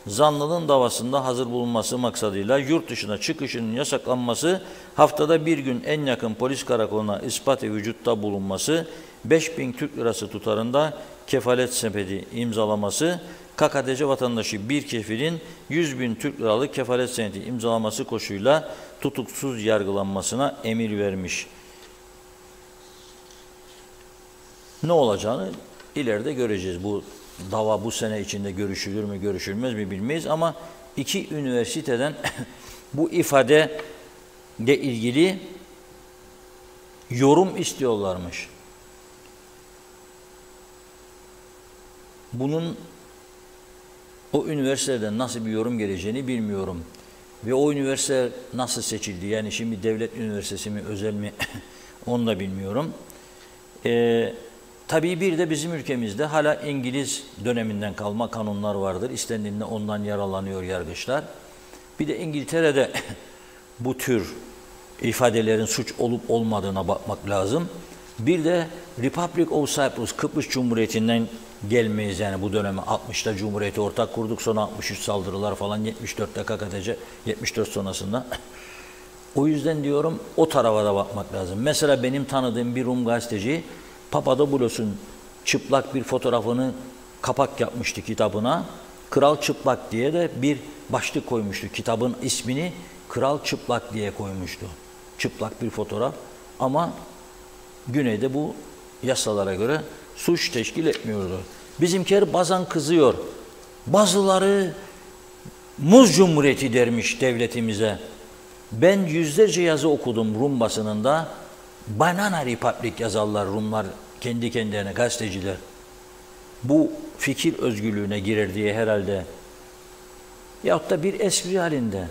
S2: zanlının davasında hazır bulunması maksadıyla yurt dışına çıkışının yasaklanması, haftada bir gün en yakın polis karakoluna ispat-ı vücutta bulunması, 5.000 Türk lirası tutarında kefalet sepeti imzalaması, KKTC vatandaşı bir kefilin 100.000 Türk liralık kefalet senedi imzalaması koşuyla tutuksuz yargılanmasına emir vermiş. Ne olacağını ileride göreceğiz. Bu dava bu sene içinde görüşülür mü, görüşülmez mi bilmeyiz ama 2 üniversiteden bu ifade ile ilgili yorum istiyorlarmış. Bunun o üniversiteden nasıl bir yorum geleceğini bilmiyorum. Ve o üniversite nasıl seçildi? Yani şimdi devlet üniversitesi mi, özel mi? Onu da bilmiyorum. Tabii bir de bizim ülkemizde hala İngiliz döneminden kalma kanunlar vardır. İstendiğinde ondan yararlanıyor yargıçlar. Bir de İngiltere'de bu tür ifadelerin suç olup olmadığına bakmak lazım. Bir de Republic of Cyprus, Kıbrıs Cumhuriyeti'nden gelmeyiz yani bu döneme. 60'ta Cumhuriyeti ortak kurduk, sonra 63 saldırılar falan, 74'te KKTC, 74 sonrasında. O yüzden diyorum o tarafa da bakmak lazım. Mesela benim tanıdığım bir Rum gazeteci Papadopoulos'un çıplak bir fotoğrafını kapak yapmıştı kitabına. Kral Çıplak diye de bir başlık koymuştu. Kitabın ismini Kral Çıplak diye koymuştu. Çıplak bir fotoğraf ama Güney'de bu yasalara göre suç teşkil etmiyordu. Bizimkiler bazen kızıyor. Bazıları Muz Cumhuriyeti dermiş devletimize. Ben yüzlerce yazı okudum Rum basınında. Banana Republic yazarlar Rumlar kendi kendilerine, gazeteciler. Bu fikir özgürlüğüne girer diye herhalde. Yahut da bir espri halinde.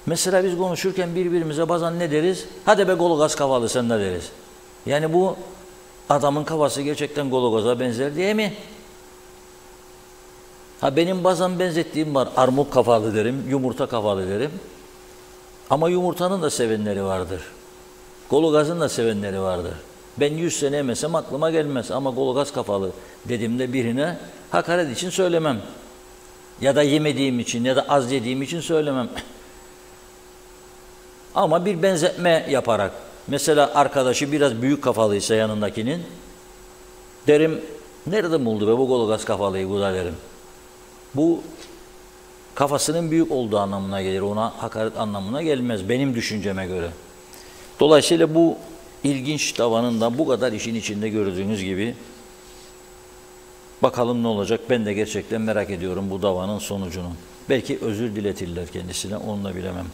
S2: Mesela biz konuşurken birbirimize bazen ne deriz? Hadi be Golgaz kafalı sen de deriz. Yani bu adamın kafası gerçekten Golgaz'a benzer diye mi? Ha benim bazen benzettiğim var. Armut kafalı derim, yumurta kafalı derim. Ama yumurtanın da sevenleri vardır. Golgaz'ın da sevenleri vardır. Ben 100 sene yemesem aklıma gelmez ama Golgaz kafalı dediğimde birine hakaret için söylemem. Ya da yemediğim için ya da az yediğim için söylemem. Ama bir benzetme yaparak, mesela arkadaşı biraz büyük kafalıysa yanındakinin, derim, nerede buldu be bu Golgaz kafalıyı bu da derim. Bu kafasının büyük olduğu anlamına gelir, ona hakaret anlamına gelmez benim düşünceme göre. Dolayısıyla bu ilginç davanın da bu kadar işin içinde gördüğünüz gibi, bakalım ne olacak, ben de gerçekten merak ediyorum bu davanın sonucunu. Belki özür diletirler kendisine, onu da bilemem.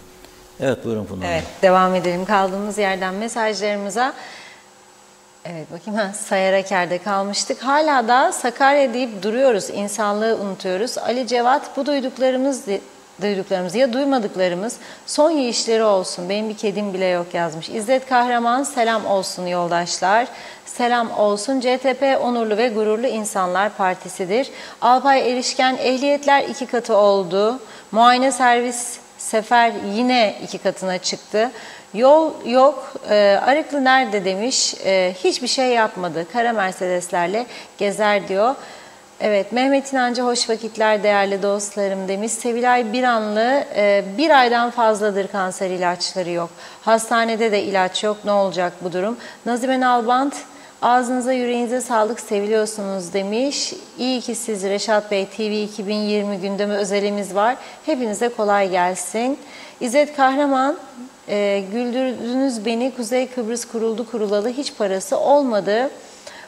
S2: Evet, buyurun Funda Hanım.
S1: Evet, devam edelim kaldığımız yerden mesajlarımıza. Evet, bakayım, Sayaraker'de kalmıştık. Hala da Sakarya deyip duruyoruz, insanlığı unutuyoruz. Ali Cevat, bu duyduklarımız ya duymadıklarımız son yiyişleri olsun. Benim bir kedim bile yok yazmış. İzzet Kahraman, selam olsun yoldaşlar. Selam olsun. CTP onurlu ve gururlu insanlar partisidir. Alpay Erişken, ehliyetler 2 katı oldu. Muayene servis sefer yine 2 katına çıktı. Yol yok, Arıklı nerede demiş, hiçbir şey yapmadı. Kara Mercedeslerle gezer diyor. Evet, Mehmet İnancı hoş vakitler değerli dostlarım demiş. Sevilay Biranlı, 1 aydan fazladır kanser ilaçları yok. Hastanede de ilaç yok, ne olacak bu durum? Nazime Nalbant, ağzınıza yüreğinize sağlık, seviliyorsunuz demiş. İyi ki siz Reşat Bey, TV 2020 gündemi özelimiz var. Hepinize kolay gelsin. İzzet Kahraman, güldürdünüz beni, Kuzey Kıbrıs kuruldu kurulalı hiç parası olmadı.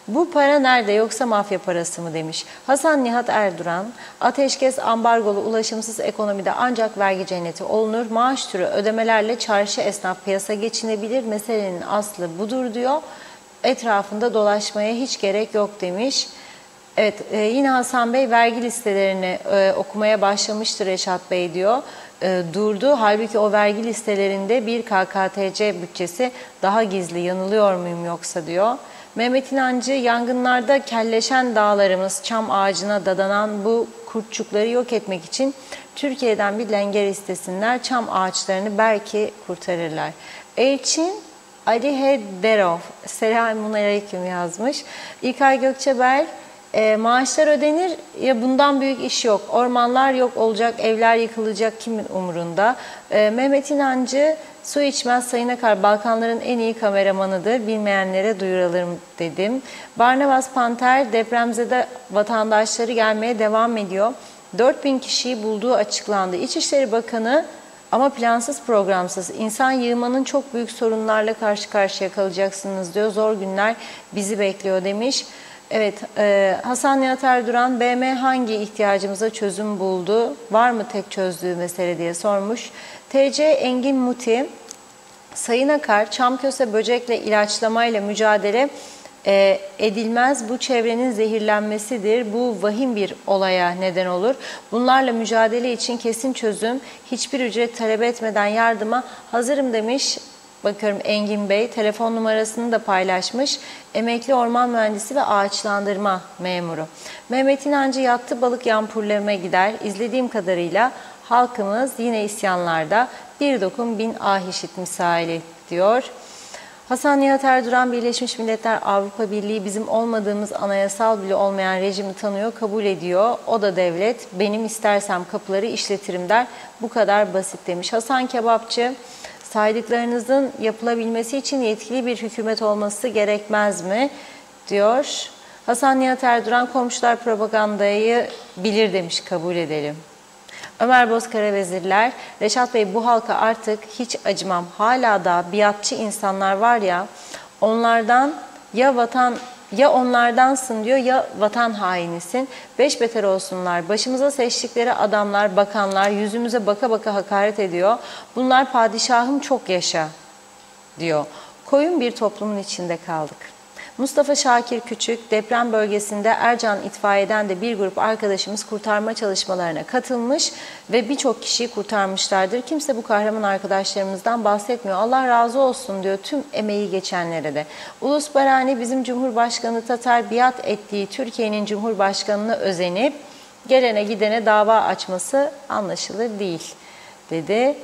S1: Bu para nerede, yoksa mafya parası mı demiş. Hasan Nihat Erduran, ateşkes ambargolu ulaşımsız ekonomide ancak vergi cenneti olunur. Maaş türü ödemelerle çarşı esnaf piyasa geçinebilir. Meselenin aslı budur diyor. Etrafında dolaşmaya hiç gerek yok demiş. Evet, yine Hasan Bey vergi listelerini okumaya başlamıştır Reşat Bey diyor. Durdu. Halbuki o vergi listelerinde bir KKTC bütçesi daha gizli, yanılıyor muyum yoksa diyor. Mehmet İnancı, yangınlarda kelleşen dağlarımız, çam ağacına dadanan bu kurtçukları yok etmek için Türkiye'den bir lenger istesinler, çam ağaçlarını belki kurtarırlar. Elçin Ali Hederov, selamun aleyküm yazmış. İlkay Gökçebel, maaşlar ödenir ya, bundan büyük iş yok. Ormanlar yok olacak, evler yıkılacak, kimin umurunda? Mehmet İnancı, su içmez Sayın Akar, Balkanların en iyi kameramanıdır. Bilmeyenlere duyuralım dedim. Barnabas Panter, depremzede vatandaşları gelmeye devam ediyor. 4000 kişiyi bulduğu açıklandı. İçişleri Bakanı, ama plansız programsız. İnsan yığmanın çok büyük sorunlarla karşı karşıya kalacaksınız diyor. Zor günler bizi bekliyor demiş. Evet, Hasan Nihat Erduran, BM hangi ihtiyacımıza çözüm buldu? Var mı tek çözdüğü mesele diye sormuş. TC Engin Muti, Sayın Akar, çamköse böcekle ilaçlamayla mücadele edilmez. Bu çevrenin zehirlenmesidir. Bu vahim bir olaya neden olur. Bunlarla mücadele için kesin çözüm, hiçbir ücret talep etmeden yardıma hazırım demiş. Bakıyorum Engin Bey, telefon numarasını da paylaşmış. Emekli orman mühendisi ve ağaçlandırma memuru. Mehmet İnancı, yattı balık yampurlama gider. İzlediğim kadarıyla halkımız yine isyanlarda, bir dokun bin ah işit misali diyor. Hasan Nihat Erduran, Birleşmiş Milletler Avrupa Birliği bizim olmadığımız anayasal bile olmayan rejimi tanıyor, kabul ediyor. O da devlet, benim istersem kapıları işletirim der. Bu kadar basit demiş. Hasan Kebapçı, saydıklarınızın yapılabilmesi için yetkili bir hükümet olması gerekmez mi diyor. Hasan Nihat Erduran, komşular propagandayı bilir demiş, kabul edelim. Ömer Bozkara Vezirler, Reşat Bey, bu halka artık hiç acımam. Hala da biatçı insanlar var ya, onlardan ya vatan Ya onlardansın diyor ya vatan hainisin. Beş beter olsunlar. Başımıza seçtikleri adamlar, bakanlar yüzümüze baka baka hakaret ediyor. Bunlar padişahım çok yaşa diyor. Koyun bir toplumun içinde kaldık. Mustafa Şakir Küçük, deprem bölgesinde Ercan itfaiyeden de bir grup arkadaşımız kurtarma çalışmalarına katılmış ve birçok kişiyi kurtarmışlardır. Kimse bu kahraman arkadaşlarımızdan bahsetmiyor. Allah razı olsun diyor tüm emeği geçenlere de. Ulus Barani bizim Cumhurbaşkanı Tatar biat ettiği Türkiye'nin Cumhurbaşkanına özenip gelene gidene dava açması anlaşılır değil dedi.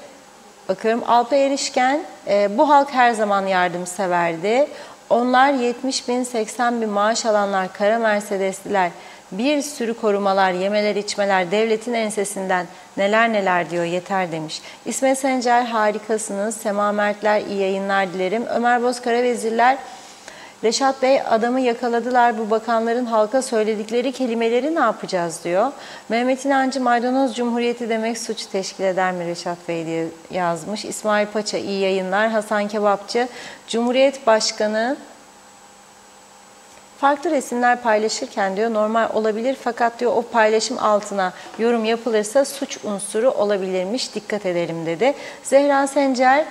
S1: Bakıyorum Alpa Erişken, bu halk her zaman yardımseverdi. Onlar 70 bin, 80 bin maaş alanlar, kara Mercedesliler, bir sürü korumalar, yemeler, içmeler, devletin ensesinden neler neler diyor, yeter demiş. İsmet Sencer harikasınız, Sema Mertler iyi yayınlar dilerim. Ömer Bozkara vezirler, Reşat Bey adamı yakaladılar, bu bakanların halka söyledikleri kelimeleri ne yapacağız diyor. Mehmet İnancı maydanoz cumhuriyeti demek suç teşkil eder mi Reşat Bey diye yazmış. İsmail Paça iyi yayınlar. Hasan Kebapçı, Cumhuriyet Başkanı farklı resimler paylaşırken diyor normal olabilir fakat diyor o paylaşım altına yorum yapılırsa suç unsuru olabilirmiş, dikkat edelim dedi. Zehra Sencer,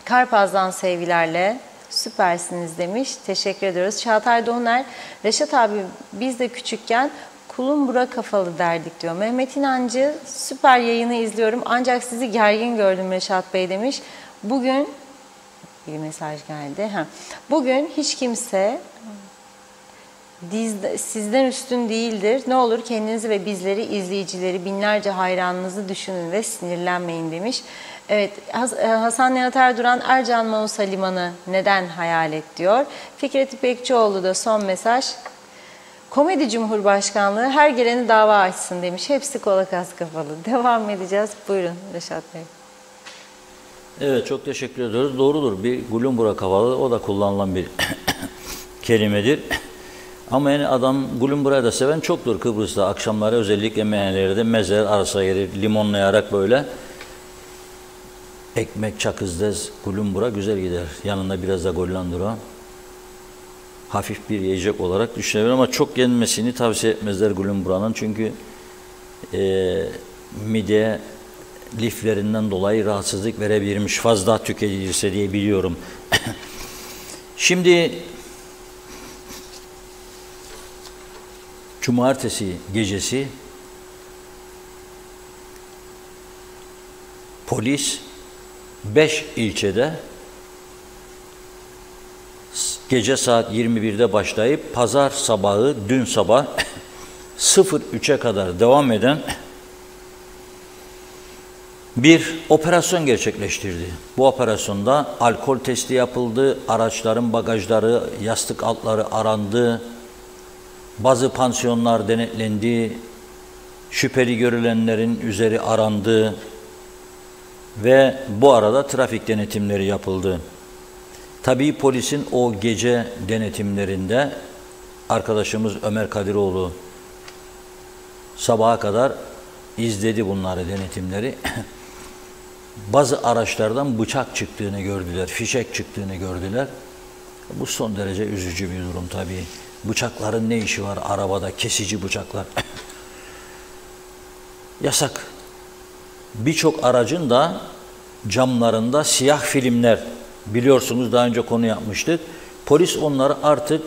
S1: Karpaz'dan sevgilerle. Süpersiniz demiş. Teşekkür ediyoruz. Çağatay Doğner, Reşat abi biz de küçükken kulun bura kafalı derdik diyor. Mehmet İnancı, süper yayını izliyorum ancak sizi gergin gördüm Reşat Bey demiş. Bugün bir mesaj geldi. Bugün hiç kimse sizden üstün değildir. Ne olur kendinizi ve bizleri, izleyicileri, binlerce hayranınızı düşünün ve sinirlenmeyin demiş. Evet, Hasan Nihat Erduran, Ercan Mausa Limanı neden hayal et diyor. Fikret İpekçioğlu da son mesaj. Komedi Cumhurbaşkanlığı her geleni dava açsın demiş. Hepsi kola kas kafalı. Devam edeceğiz. Buyurun Reşat Bey.
S2: Evet, çok teşekkür ediyoruz. Doğrudur. Bir gulumbura kavalı, o da kullanılan bir kelimedir. Ama yani adam gulumburayı da seven çoktur Kıbrıs'ta. Akşamları özellikle meyhanelerde mezer arasa yeri limonlayarak böyle ekmek, çakızdez, gulumbura güzel gider. Yanında biraz da gollandura. Hafif bir yiyecek olarak düşünebilir ama çok yenmesini tavsiye etmezler gulumburanın. Çünkü mide liflerinden dolayı rahatsızlık verebilirmiş. Fazla tüketilirse diye biliyorum. Şimdi cumartesi gecesi polis 5 ilçede gece saat 21'de başlayıp pazar sabahı, dün sabah 03'e kadar devam eden bir operasyon gerçekleştirdi. Bu operasyonda alkol testi yapıldı, araçların bagajları, yastık altları arandı, bazı pansiyonlar denetlendi, şüpheli görülenlerin üzeri arandı ve bu arada trafik denetimleri yapıldı. Tabii polisin o gece denetimlerinde arkadaşımız Ömer Kadiroğlu sabaha kadar izledi bunları, denetimleri. Bazı araçlardan bıçak çıktığını gördüler, fişek çıktığını gördüler. Bu son derece üzücü bir durum tabii. Bıçakların ne işi var arabada, kesici bıçaklar? Yasak. Birçok aracın da camlarında siyah filmler, biliyorsunuz daha önce konu yapmıştık. Polis onları artık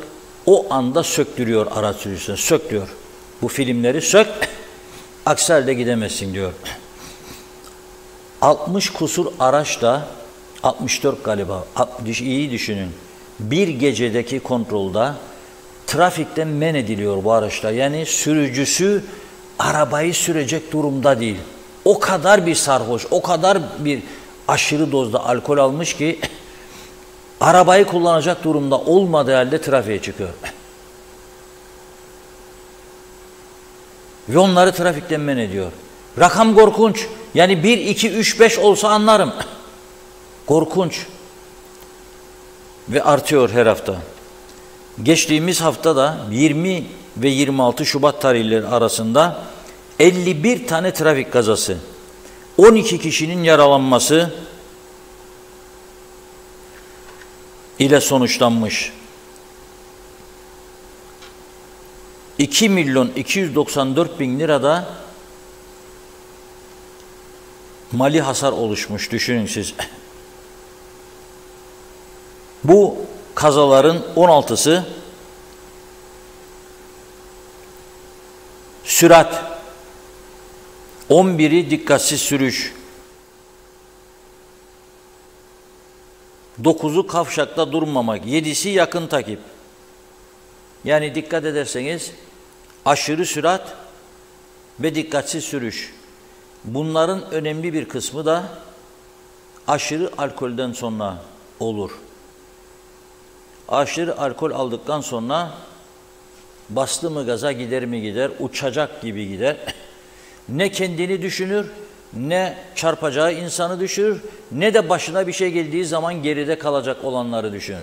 S2: o anda söktürüyor araç sürücüsüne, söktürüyor. Bu filmleri sök, aksi halde gidemezsin diyor. 60 kusur araçla, 64 galiba, iyi düşünün. Bir gecedeki kontrolda trafikten men ediliyor bu araçlar. Yani sürücüsü arabayı sürecek durumda değil. O kadar bir sarhoş, o kadar bir aşırı dozda alkol almış ki arabayı kullanacak durumda olmadığı halde trafiğe çıkıyor. Ve onları trafikten men ediyor. Rakam korkunç. Yani 1, 2, 3, 5 olsa anlarım. Korkunç. Ve artıyor her hafta. Geçtiğimiz haftada 20 ve 26 Şubat tarihleri arasında 51 tane trafik kazası, 12 kişinin yaralanması ile sonuçlanmış. 2.294.000 lirada mali hasar oluşmuş, düşünün siz. Bu kazaların 16'sı sürat, 11'i dikkatsiz sürüş, 9'u kavşakta durmamak, 7'si yakın takip. Yani dikkat ederseniz aşırı sürat ve dikkatsiz sürüş. Bunların önemli bir kısmı da aşırı alkolden sonra olur. Aşırı alkol aldıktan sonra bastı mı gaza gider mi gider, uçacak gibi gider. Ne kendini düşünür, ne çarpacağı insanı düşünür, ne de başına bir şey geldiği zaman geride kalacak olanları düşünür.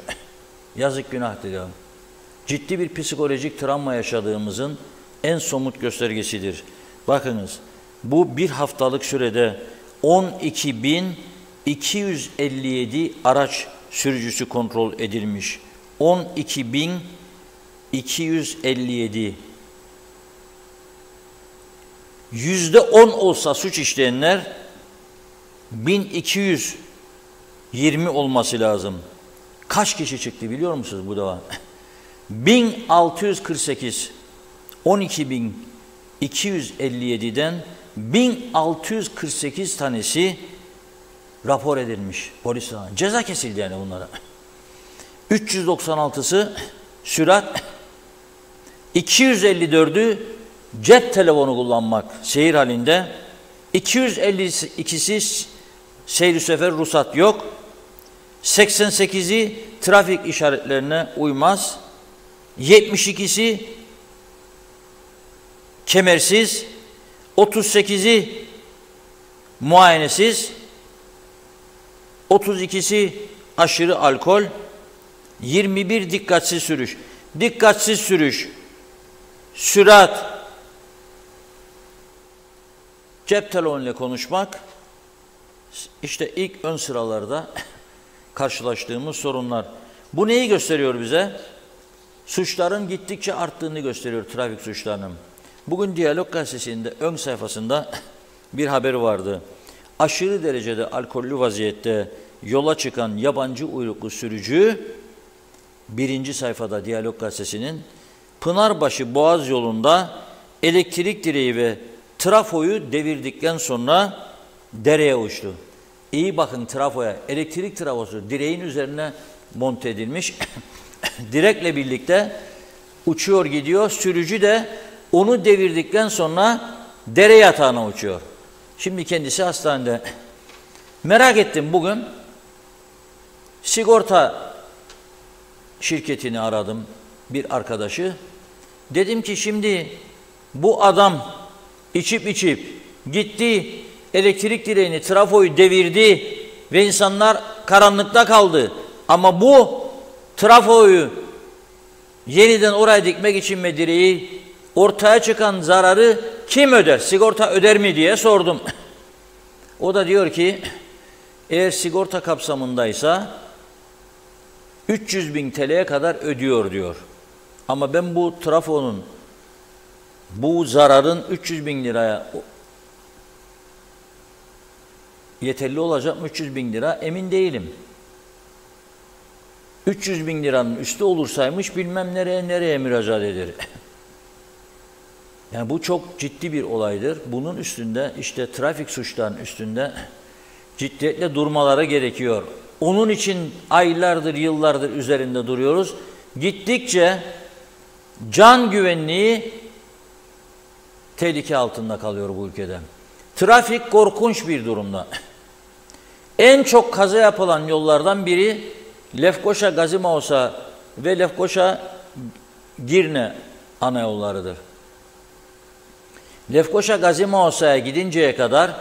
S2: Yazık, günahtır ya. Ciddi bir psikolojik travma yaşadığımızın en somut göstergesidir. Bakınız, bu bir haftalık sürede 12.257 araç sürücüsü kontrol edilmiş. 12.257. %10 olsa suç işleyenler 1220 olması lazım. Kaç kişi çıktı biliyor musunuz bu defa? 1648. 12.257'den 1648 tanesi rapor edilmiş polis tarafından. Ceza kesildi yani bunlara. 396'sı sürat, 254'ü cep telefonu kullanmak seyir halinde, 252'si seyir sefer ruhsat yok, 88'i trafik işaretlerine uymaz, 72'si kemersiz, 38'i muayenesiz, 32'si aşırı alkol, 21 dikkatsiz sürüş. Dikkatsiz sürüş, sürat, cep telefonuyla konuşmak, işte ilk ön sıralarda karşılaştığımız sorunlar. Bu neyi gösteriyor bize? Suçların gittikçe arttığını gösteriyor, trafik suçlarının. Bugün Diyalog Gazetesi'nde ön sayfasında bir haber vardı. Aşırı derecede alkollü vaziyette yola çıkan yabancı uyruklu sürücü, birinci sayfada Diyalog Gazetesi'nin, Pınarbaşı Boğaz yolunda elektrik direği ve trafoyu devirdikten sonra dereye uçtu. İyi bakın trafoya, elektrik trafosu direğin üzerine monte edilmiş. Direkle birlikte uçuyor gidiyor, sürücü de onu devirdikten sonra dere yatağına uçuyor. Şimdi kendisi hastanede. Merak ettim bugün, sigorta şirketini aradım, bir arkadaşı. Dedim ki şimdi bu adam içip gitti, elektrik direğini, trafoyu devirdi ve insanlar karanlıkta kaldı. Ama bu trafoyu yeniden oraya dikmek için mi direği, ortaya çıkan zararı kim öder? Sigorta öder mi diye sordum. O da diyor ki eğer sigorta kapsamındaysa 300.000 TL'ye kadar ödüyor diyor. Ama ben bu trafonun, bu zararın 300.000 liraya yeterli olacak mı, 300.000 lira emin değilim. 300.000 liranın üstü olursaymış bilmem nereye müracaat eder. Yani bu çok ciddi bir olaydır. Bunun üstünde, işte trafik suçlarının üstünde ciddiyetle durmaları gerekiyor. Onun için aylardır, yıllardır üzerinde duruyoruz. Gittikçe can güvenliği tehlike altında kalıyor bu ülkede. Trafik korkunç bir durumda. En çok kaza yapılan yollardan biri Lefkoşa Gazimaosa ve Lefkoşa Girne ana yollarıdır. Lefkoşa Gazimaosa'ya gidinceye kadar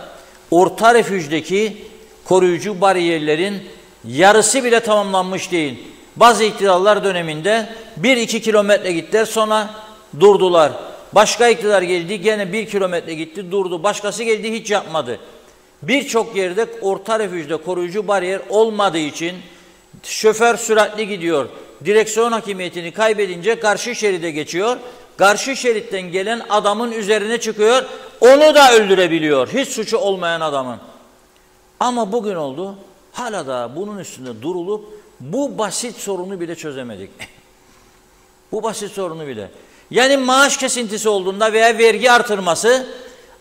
S2: orta refüjdeki koruyucu bariyerlerin yarısı bile tamamlanmış değil. Bazı iktidarlar döneminde 1-2 kilometre gittiler, sonra durdular. Başka iktidar geldi, gene 1 kilometre gitti, durdu. Başkası geldi, hiç yapmadı. Birçok yerde orta refüjde koruyucu bariyer olmadığı için şoför süratli gidiyor. Direksiyon hakimiyetini kaybedince karşı şeride geçiyor. karşı şeritten gelen adamın üzerine çıkıyor, onu da öldürebiliyor. Hiç suçu olmayan adamın. Ama bugün oldu, hala da bunun üstünde durulup bu basit sorunu bile çözemedik. Bu basit sorunu bile. Yani maaş kesintisi olduğunda veya vergi artırması,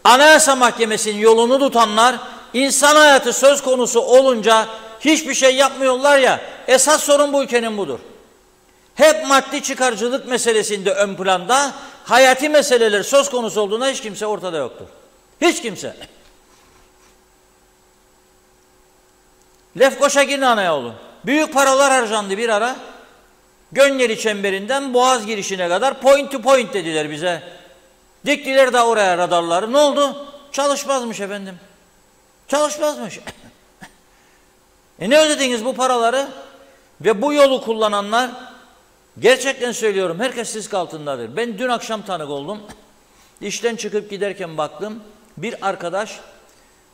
S2: Anayasa Mahkemesi'nin yolunu tutanlar insan hayatı söz konusu olunca hiçbir şey yapmıyorlar ya, esas sorun bu ülkenin budur. Hep maddi çıkarcılık meselesinde ön planda, hayati meseleler söz konusu olduğunda hiç kimse ortada yoktur. Hiç kimse. Lefkoşa Girnanayoğlu. Büyük paralar harcandı bir ara. Gönyeli çemberinden Boğaz girişine kadar point to point dediler bize. Diktiler de oraya radarları. Ne oldu? Çalışmazmış efendim. Çalışmazmış. Ne ödediniz bu paraları? Ve bu yolu kullananlar, gerçekten söylüyorum, herkes risk altındadır. Ben dün akşam tanık oldum. İşten çıkıp giderken baktım. Bir arkadaş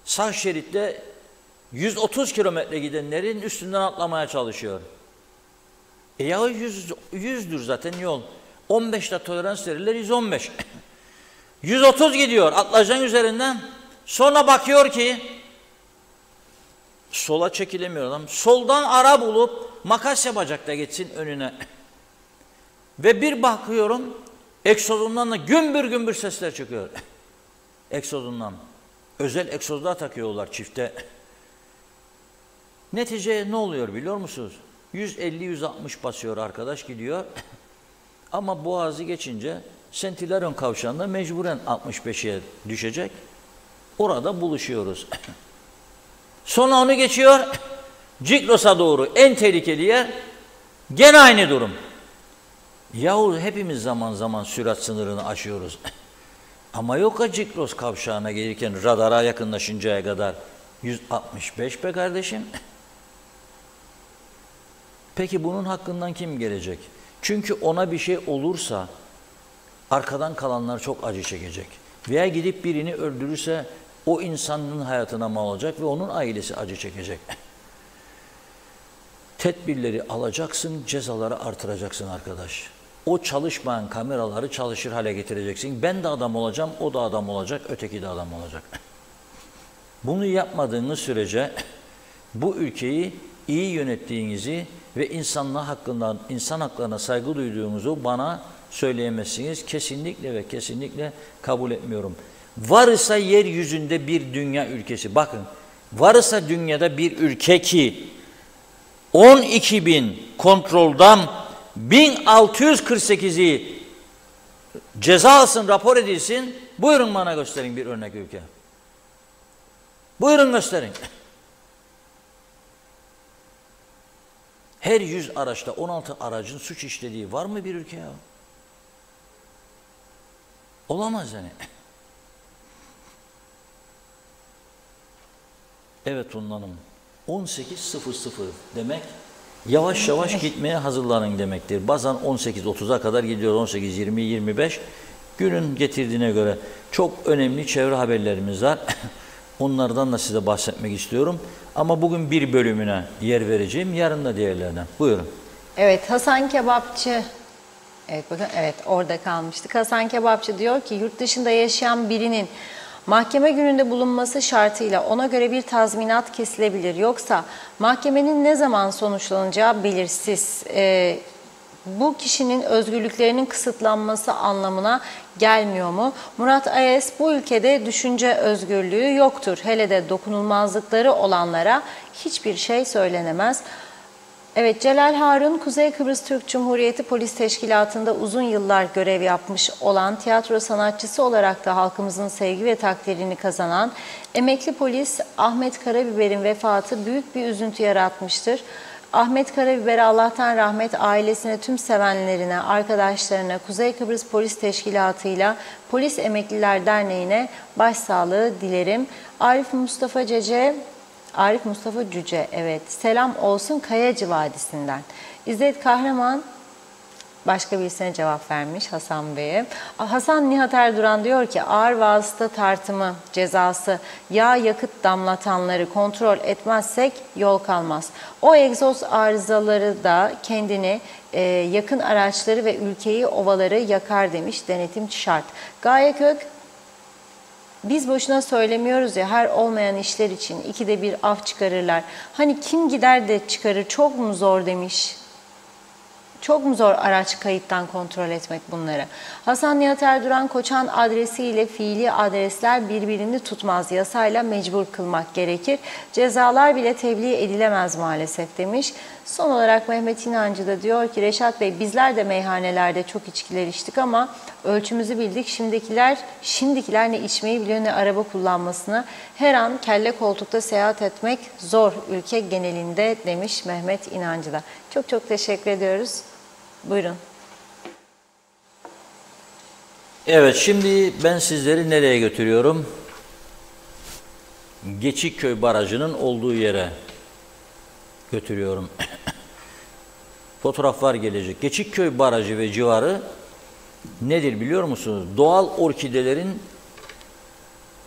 S2: sağ şeritte 130 kilometre gidenlerin üstünden atlamaya çalışıyor. Ya 100'dür zaten yol. 15'te tolerans verirler, 115. 130 gidiyor atlayacağın üzerinden. Sonra bakıyor ki sola çekilemiyor adam. Soldan ara bulup makas yapacak da geçsin önüne. Ve bir bakıyorum egzozundan da gümbür gümbür sesler çıkıyor. Egzozundan. Özel egzozlar takıyorlar çifte. Netice ne oluyor biliyor musunuz? 150-160 basıyor arkadaş gidiyor. Ama Boğaz'ı geçince Sentileron kavşağında mecburen 65'e düşecek. Orada buluşuyoruz. Sonra onu geçiyor. Ciklos'a doğru en tehlikeli yer. Gene aynı durum. Yahu hepimiz zaman zaman sürat sınırını aşıyoruz. Ama yok ya Ciklos kavşağına gelirken radara yakınlaşıncaya kadar 165 be kardeşim. Peki bunun hakkından kim gelecek? Çünkü ona bir şey olursa arkadan kalanlar çok acı çekecek. Veya gidip birini öldürürse o insanın hayatına mal olacak ve onun ailesi acı çekecek. Tedbirleri alacaksın, cezaları artıracaksın arkadaş. O çalışmayan kameraları çalışır hale getireceksin. Ben de adam olacağım, o da adam olacak, öteki de adam olacak. Bunu yapmadığınız sürece bu ülkeyi iyi yönettiğinizi ve insan haklarına saygı duyduğunuzu bana söyleyemezsiniz. Kesinlikle ve kesinlikle kabul etmiyorum. Varsa yeryüzünde bir dünya ülkesi, bakın, varsa dünyada bir ülke ki 12.000 kontroldan 1648'i ceza alsın, rapor edilsin, buyurun bana gösterin bir örnek ülke. Buyurun gösterin. Her 100 araçta 16 aracın suç işlediği var mı bir ülke ya? Olamaz yani. Evet Tunla Hanım. 18.00 demek yavaş yavaş gitmeye hazırlanın demektir. Bazen 18.30'a kadar gidiyor, 18.20, 25. Günün getirdiğine göre çok önemli çevre haberlerimiz var. Onlardan da size bahsetmek istiyorum. Ama bugün bir bölümüne yer vereceğim. Yarın da diğerlerine. Buyurun.
S1: Evet, Hasan Kebapçı. Evet bakın, evet orada kalmıştık. Hasan Kebapçı diyor ki yurt dışında yaşayan birinin mahkeme gününde bulunması şartıyla ona göre bir tazminat kesilebilir. Yoksa mahkemenin ne zaman sonuçlanacağı belirsiz. Bu kişinin özgürlüklerinin kısıtlanması anlamına gelmiyor mu? Murat Ayes, bu ülkede düşünce özgürlüğü yoktur. Hele de dokunulmazlıkları olanlara hiçbir şey söylenemez. Evet, Celal Harun, Kuzey Kıbrıs Türk Cumhuriyeti Polis Teşkilatı'nda uzun yıllar görev yapmış olan, tiyatro sanatçısı olarak da halkımızın sevgi ve takdirini kazanan emekli polis Ahmet Karabiber'in vefatı büyük bir üzüntü yaratmıştır. Ahmet Karabiber'e Allah'tan rahmet, ailesine, tüm sevenlerine, arkadaşlarına, Kuzey Kıbrıs Polis Teşkilatı'yla Polis Emekliler Derneği'ne başsağlığı dilerim. Arif Mustafa Cüce, evet. Selam olsun Kayacı Vadisi'nden. İzzet Kahraman, başka birisine cevap vermiş Hasan Bey'e. Hasan Nihat Erduran diyor ki ağır vasıta tartımı cezası, yağ yakıt damlatanları kontrol etmezsek yol kalmaz. O egzoz arızaları da kendini, yakın araçları ve ülkeyi, ovaları yakar demiş, denetim şart. Gaye Kök, biz boşuna söylemiyoruz ya, her olmayan işler için 2'de 1 af çıkarırlar. Hani kim gider de çıkarır, çok mu zor demiş. Çok mu zor araç kayıttan kontrol etmek bunları? Hasan Nihat Erduran, Koçan adresiyle fiili adresler birbirini tutmaz. Yasayla mecbur kılmak gerekir. Cezalar bile tebliğ edilemez maalesef demiş. Son olarak Mehmet İnancı da diyor ki Reşat Bey, bizler de meyhanelerde çok içkiler içtik ama ölçümüzü bildik. Şimdikiler ne içmeyi biliyor ne araba kullanmasını. Her an kelle koltukta seyahat etmek zor ülke genelinde demiş Mehmet İnancı da. Çok çok teşekkür ediyoruz. Buyurun.
S2: Evet, şimdi ben sizleri nereye götürüyorum? Geçikköy Barajı'nın olduğu yere götürüyorum. Fotoğraflar gelecek. Geçikköy Barajı ve civarı nedir biliyor musunuz? Doğal orkidelerin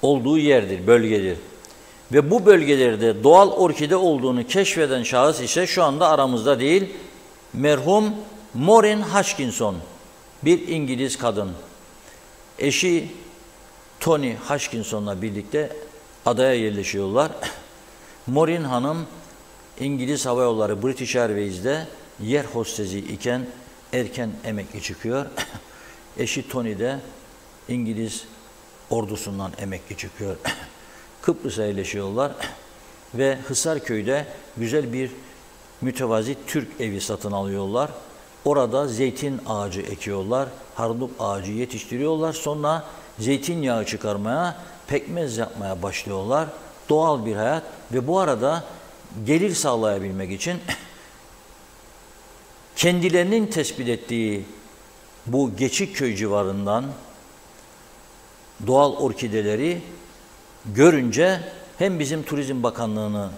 S2: olduğu yerdir, bölgedir. Ve bu bölgelerde doğal orkide olduğunu keşfeden şahıs ise şu anda aramızda değil, merhum Maureen Hutchinson, bir İngiliz kadın. Eşi Tony Hutchinson'la birlikte adaya yerleşiyorlar. Maureen Hanım İngiliz Hava Yolları British Airways'de yer hostesi iken erken emekli çıkıyor. Eşi Tony de İngiliz ordusundan emekli çıkıyor. Kıbrıs'a yerleşiyorlar ve Hisarköy'de güzel bir mütevazi Türk evi satın alıyorlar. Orada zeytin ağacı ekiyorlar, harnup ağacı yetiştiriyorlar. Sonra zeytinyağı çıkarmaya, pekmez yapmaya başlıyorlar. Doğal bir hayat ve bu arada gelir sağlayabilmek için kendilerinin tespit ettiği bu Geçikköy civarından doğal orkideleri görünce hem bizim Turizm Bakanlığı'nı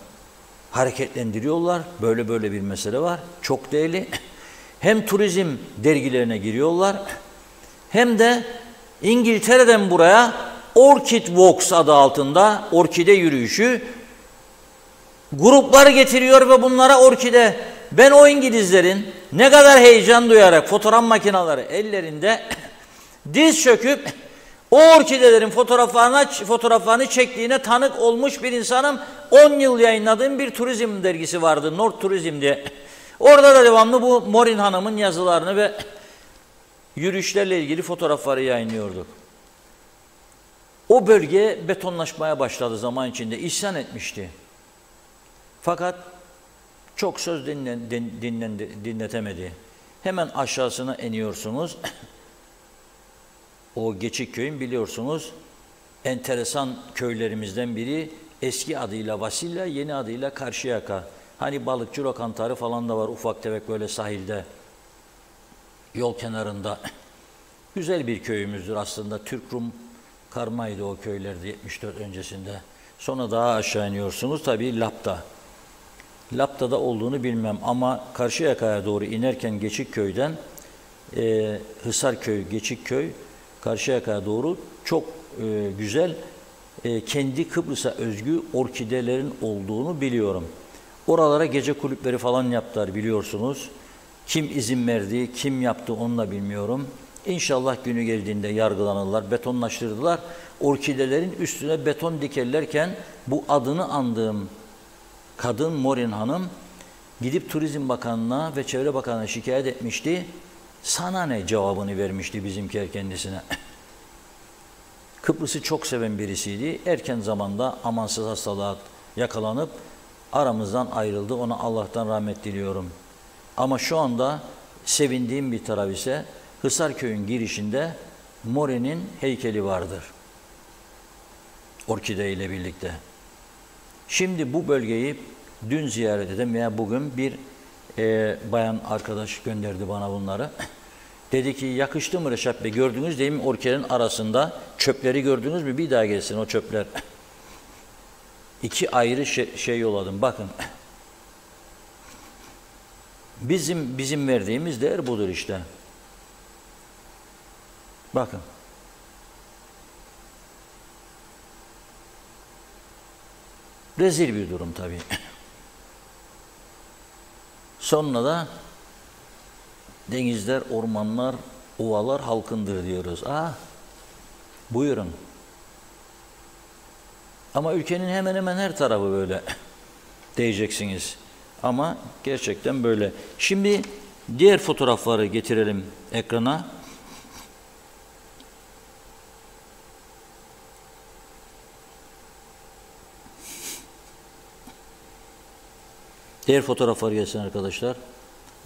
S2: hareketlendiriyorlar. Böyle bir mesele var. Çok değerli. Hem turizm dergilerine giriyorlar hem de İngiltere'den buraya Orchid Walks adı altında orkide yürüyüşü grupları getiriyor ve bunlara orkide. Ben o İngilizlerin ne kadar heyecan duyarak fotoğraf makineleri ellerinde diz çöküp o orkidelerin fotoğraflarını çektiğine tanık olmuş bir insanım. 10 yıl yayınladığım bir turizm dergisi vardı, North Turizm diye. Orada da devamlı bu Maureen Hanım'ın yazılarını ve yürüyüşlerle ilgili fotoğrafları yayınlıyorduk. O bölge betonlaşmaya başladı zaman içinde, isyan etmişti. Fakat çok söz dinletemedi. Hemen aşağısına iniyorsunuz. O Geçikköy'ün biliyorsunuz enteresan köylerimizden biri, eski adıyla Vasilya, yeni adıyla Karşıyaka. Hani balıkçı lokantaları falan da var ufak tefek böyle sahilde, yol kenarında. Güzel bir köyümüzdür aslında. Türk-Rum karmaydı o köylerde 74 öncesinde. Sonra daha aşağı iniyorsunuz tabii Lapta. Lapta'da olduğunu bilmem ama Karşıyaka'ya doğru inerken Geçikköy'den Hisarköy, Geçikköy, Karşıyaka'ya doğru çok güzel kendi Kıbrıs'a özgü orkidelerin olduğunu biliyorum. Oralara gece kulüpleri falan yaptılar biliyorsunuz. Kim izin verdi, kim yaptı onu da bilmiyorum. İnşallah günü geldiğinde yargılanırlar, betonlaştırdılar. Orkidelerin üstüne beton dikerlerken bu adını andığım kadın Maureen Hanım gidip Turizm Bakanlığı'na ve Çevre Bakanlığı'na şikayet etmişti. Sana ne cevabını vermişti bizimkiler kendisine. Kıbrıs'ı çok seven birisiydi. Erken zamanda amansız hastalığa yakalanıp aramızdan ayrıldı. Ona Allah'tan rahmet diliyorum. Ama şu anda sevindiğim bir taraf ise Hisarköy'ün girişinde Maureen'in heykeli vardır. Orkide ile birlikte. Şimdi bu bölgeyi dün ziyaret edem veya bugün bir bayan arkadaş gönderdi bana bunları. Dedi ki yakıştı mı Reşat Bey? Gördünüz değil mi orkidenin arasında çöpleri gördünüz mü? Bir daha gelsin o çöpler. İki ayrı şey yolladım. Bakın. Bizim verdiğimiz değer budur işte. Bakın. Rezil bir durum tabii. Sonra da denizler, ormanlar, ovalar halkındır diyoruz. Buyurun. Ama ülkenin hemen hemen her tarafı böyle diyeceksiniz. Ama gerçekten böyle. Şimdi diğer fotoğrafları getirelim ekrana. Diğer fotoğraflar gelsin arkadaşlar.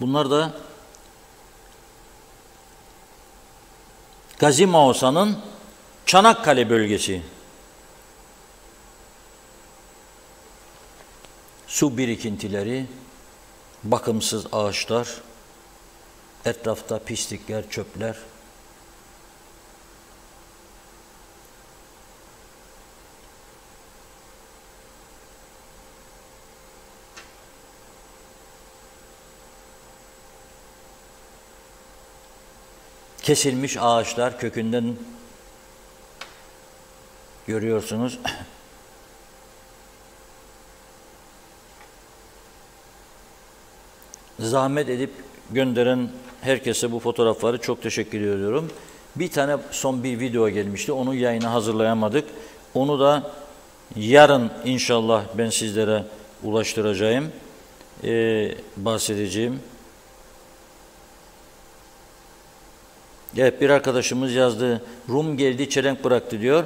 S2: Bunlar da Gazi Maosa'nın Çanakkale bölgesi. Su birikintileri, bakımsız ağaçlar, etrafta pislikler, çöpler. Kesilmiş ağaçlar kökünden görüyorsunuz. Zahmet edip gönderen herkese bu fotoğrafları çok teşekkür ediyorum. Bir tane son bir video gelmişti. Onu yayına hazırlayamadık. Onu da yarın inşallah ben sizlere ulaştıracağım. Bahsedeceğim. Evet, bir arkadaşımız yazdı. Rum geldi, çelenk bıraktı diyor.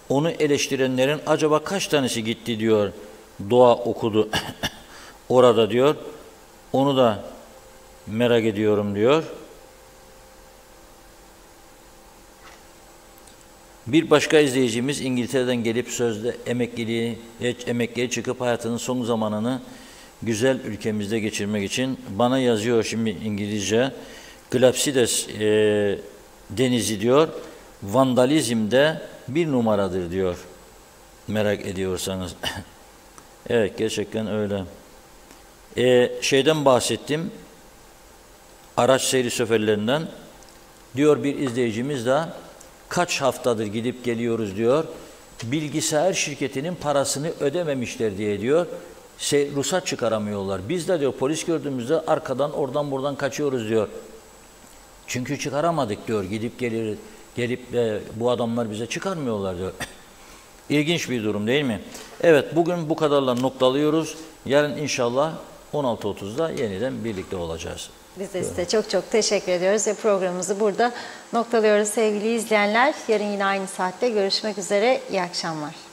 S2: Onu eleştirenlerin acaba kaç tanesi gitti diyor. Dua okudu orada diyor. Onu da merak ediyorum diyor. Bir başka izleyicimiz İngiltere'den gelip sözde emekliye çıkıp hayatının son zamanını güzel ülkemizde geçirmek için bana yazıyor şimdi İngilizce. Glapsides denizi diyor, vandalizmde bir numaradır diyor. Merak ediyorsanız. Evet, gerçekten öyle. Şeyden bahsettim. Araç seyri seferlerinden. Diyor bir izleyicimiz de kaç haftadır gidip geliyoruz diyor. Bilgisayar şirketinin parasını ödememişler diye diyor. Ruhsat çıkaramıyorlar. Biz de diyor polis gördüğümüzde arkadan oradan buradan kaçıyoruz diyor. Çünkü çıkaramadık diyor. Gelip bu adamlar bize çıkarmıyorlar diyor. İlginç bir durum değil mi? Evet, bugün bu kadarla noktalıyoruz. Yarın inşallah 16.30'da yeniden birlikte olacağız.
S1: Biz de size çok çok teşekkür ediyoruz ve programımızı burada noktalıyoruz sevgili izleyenler. Yarın yine aynı saatte görüşmek üzere. İyi akşamlar.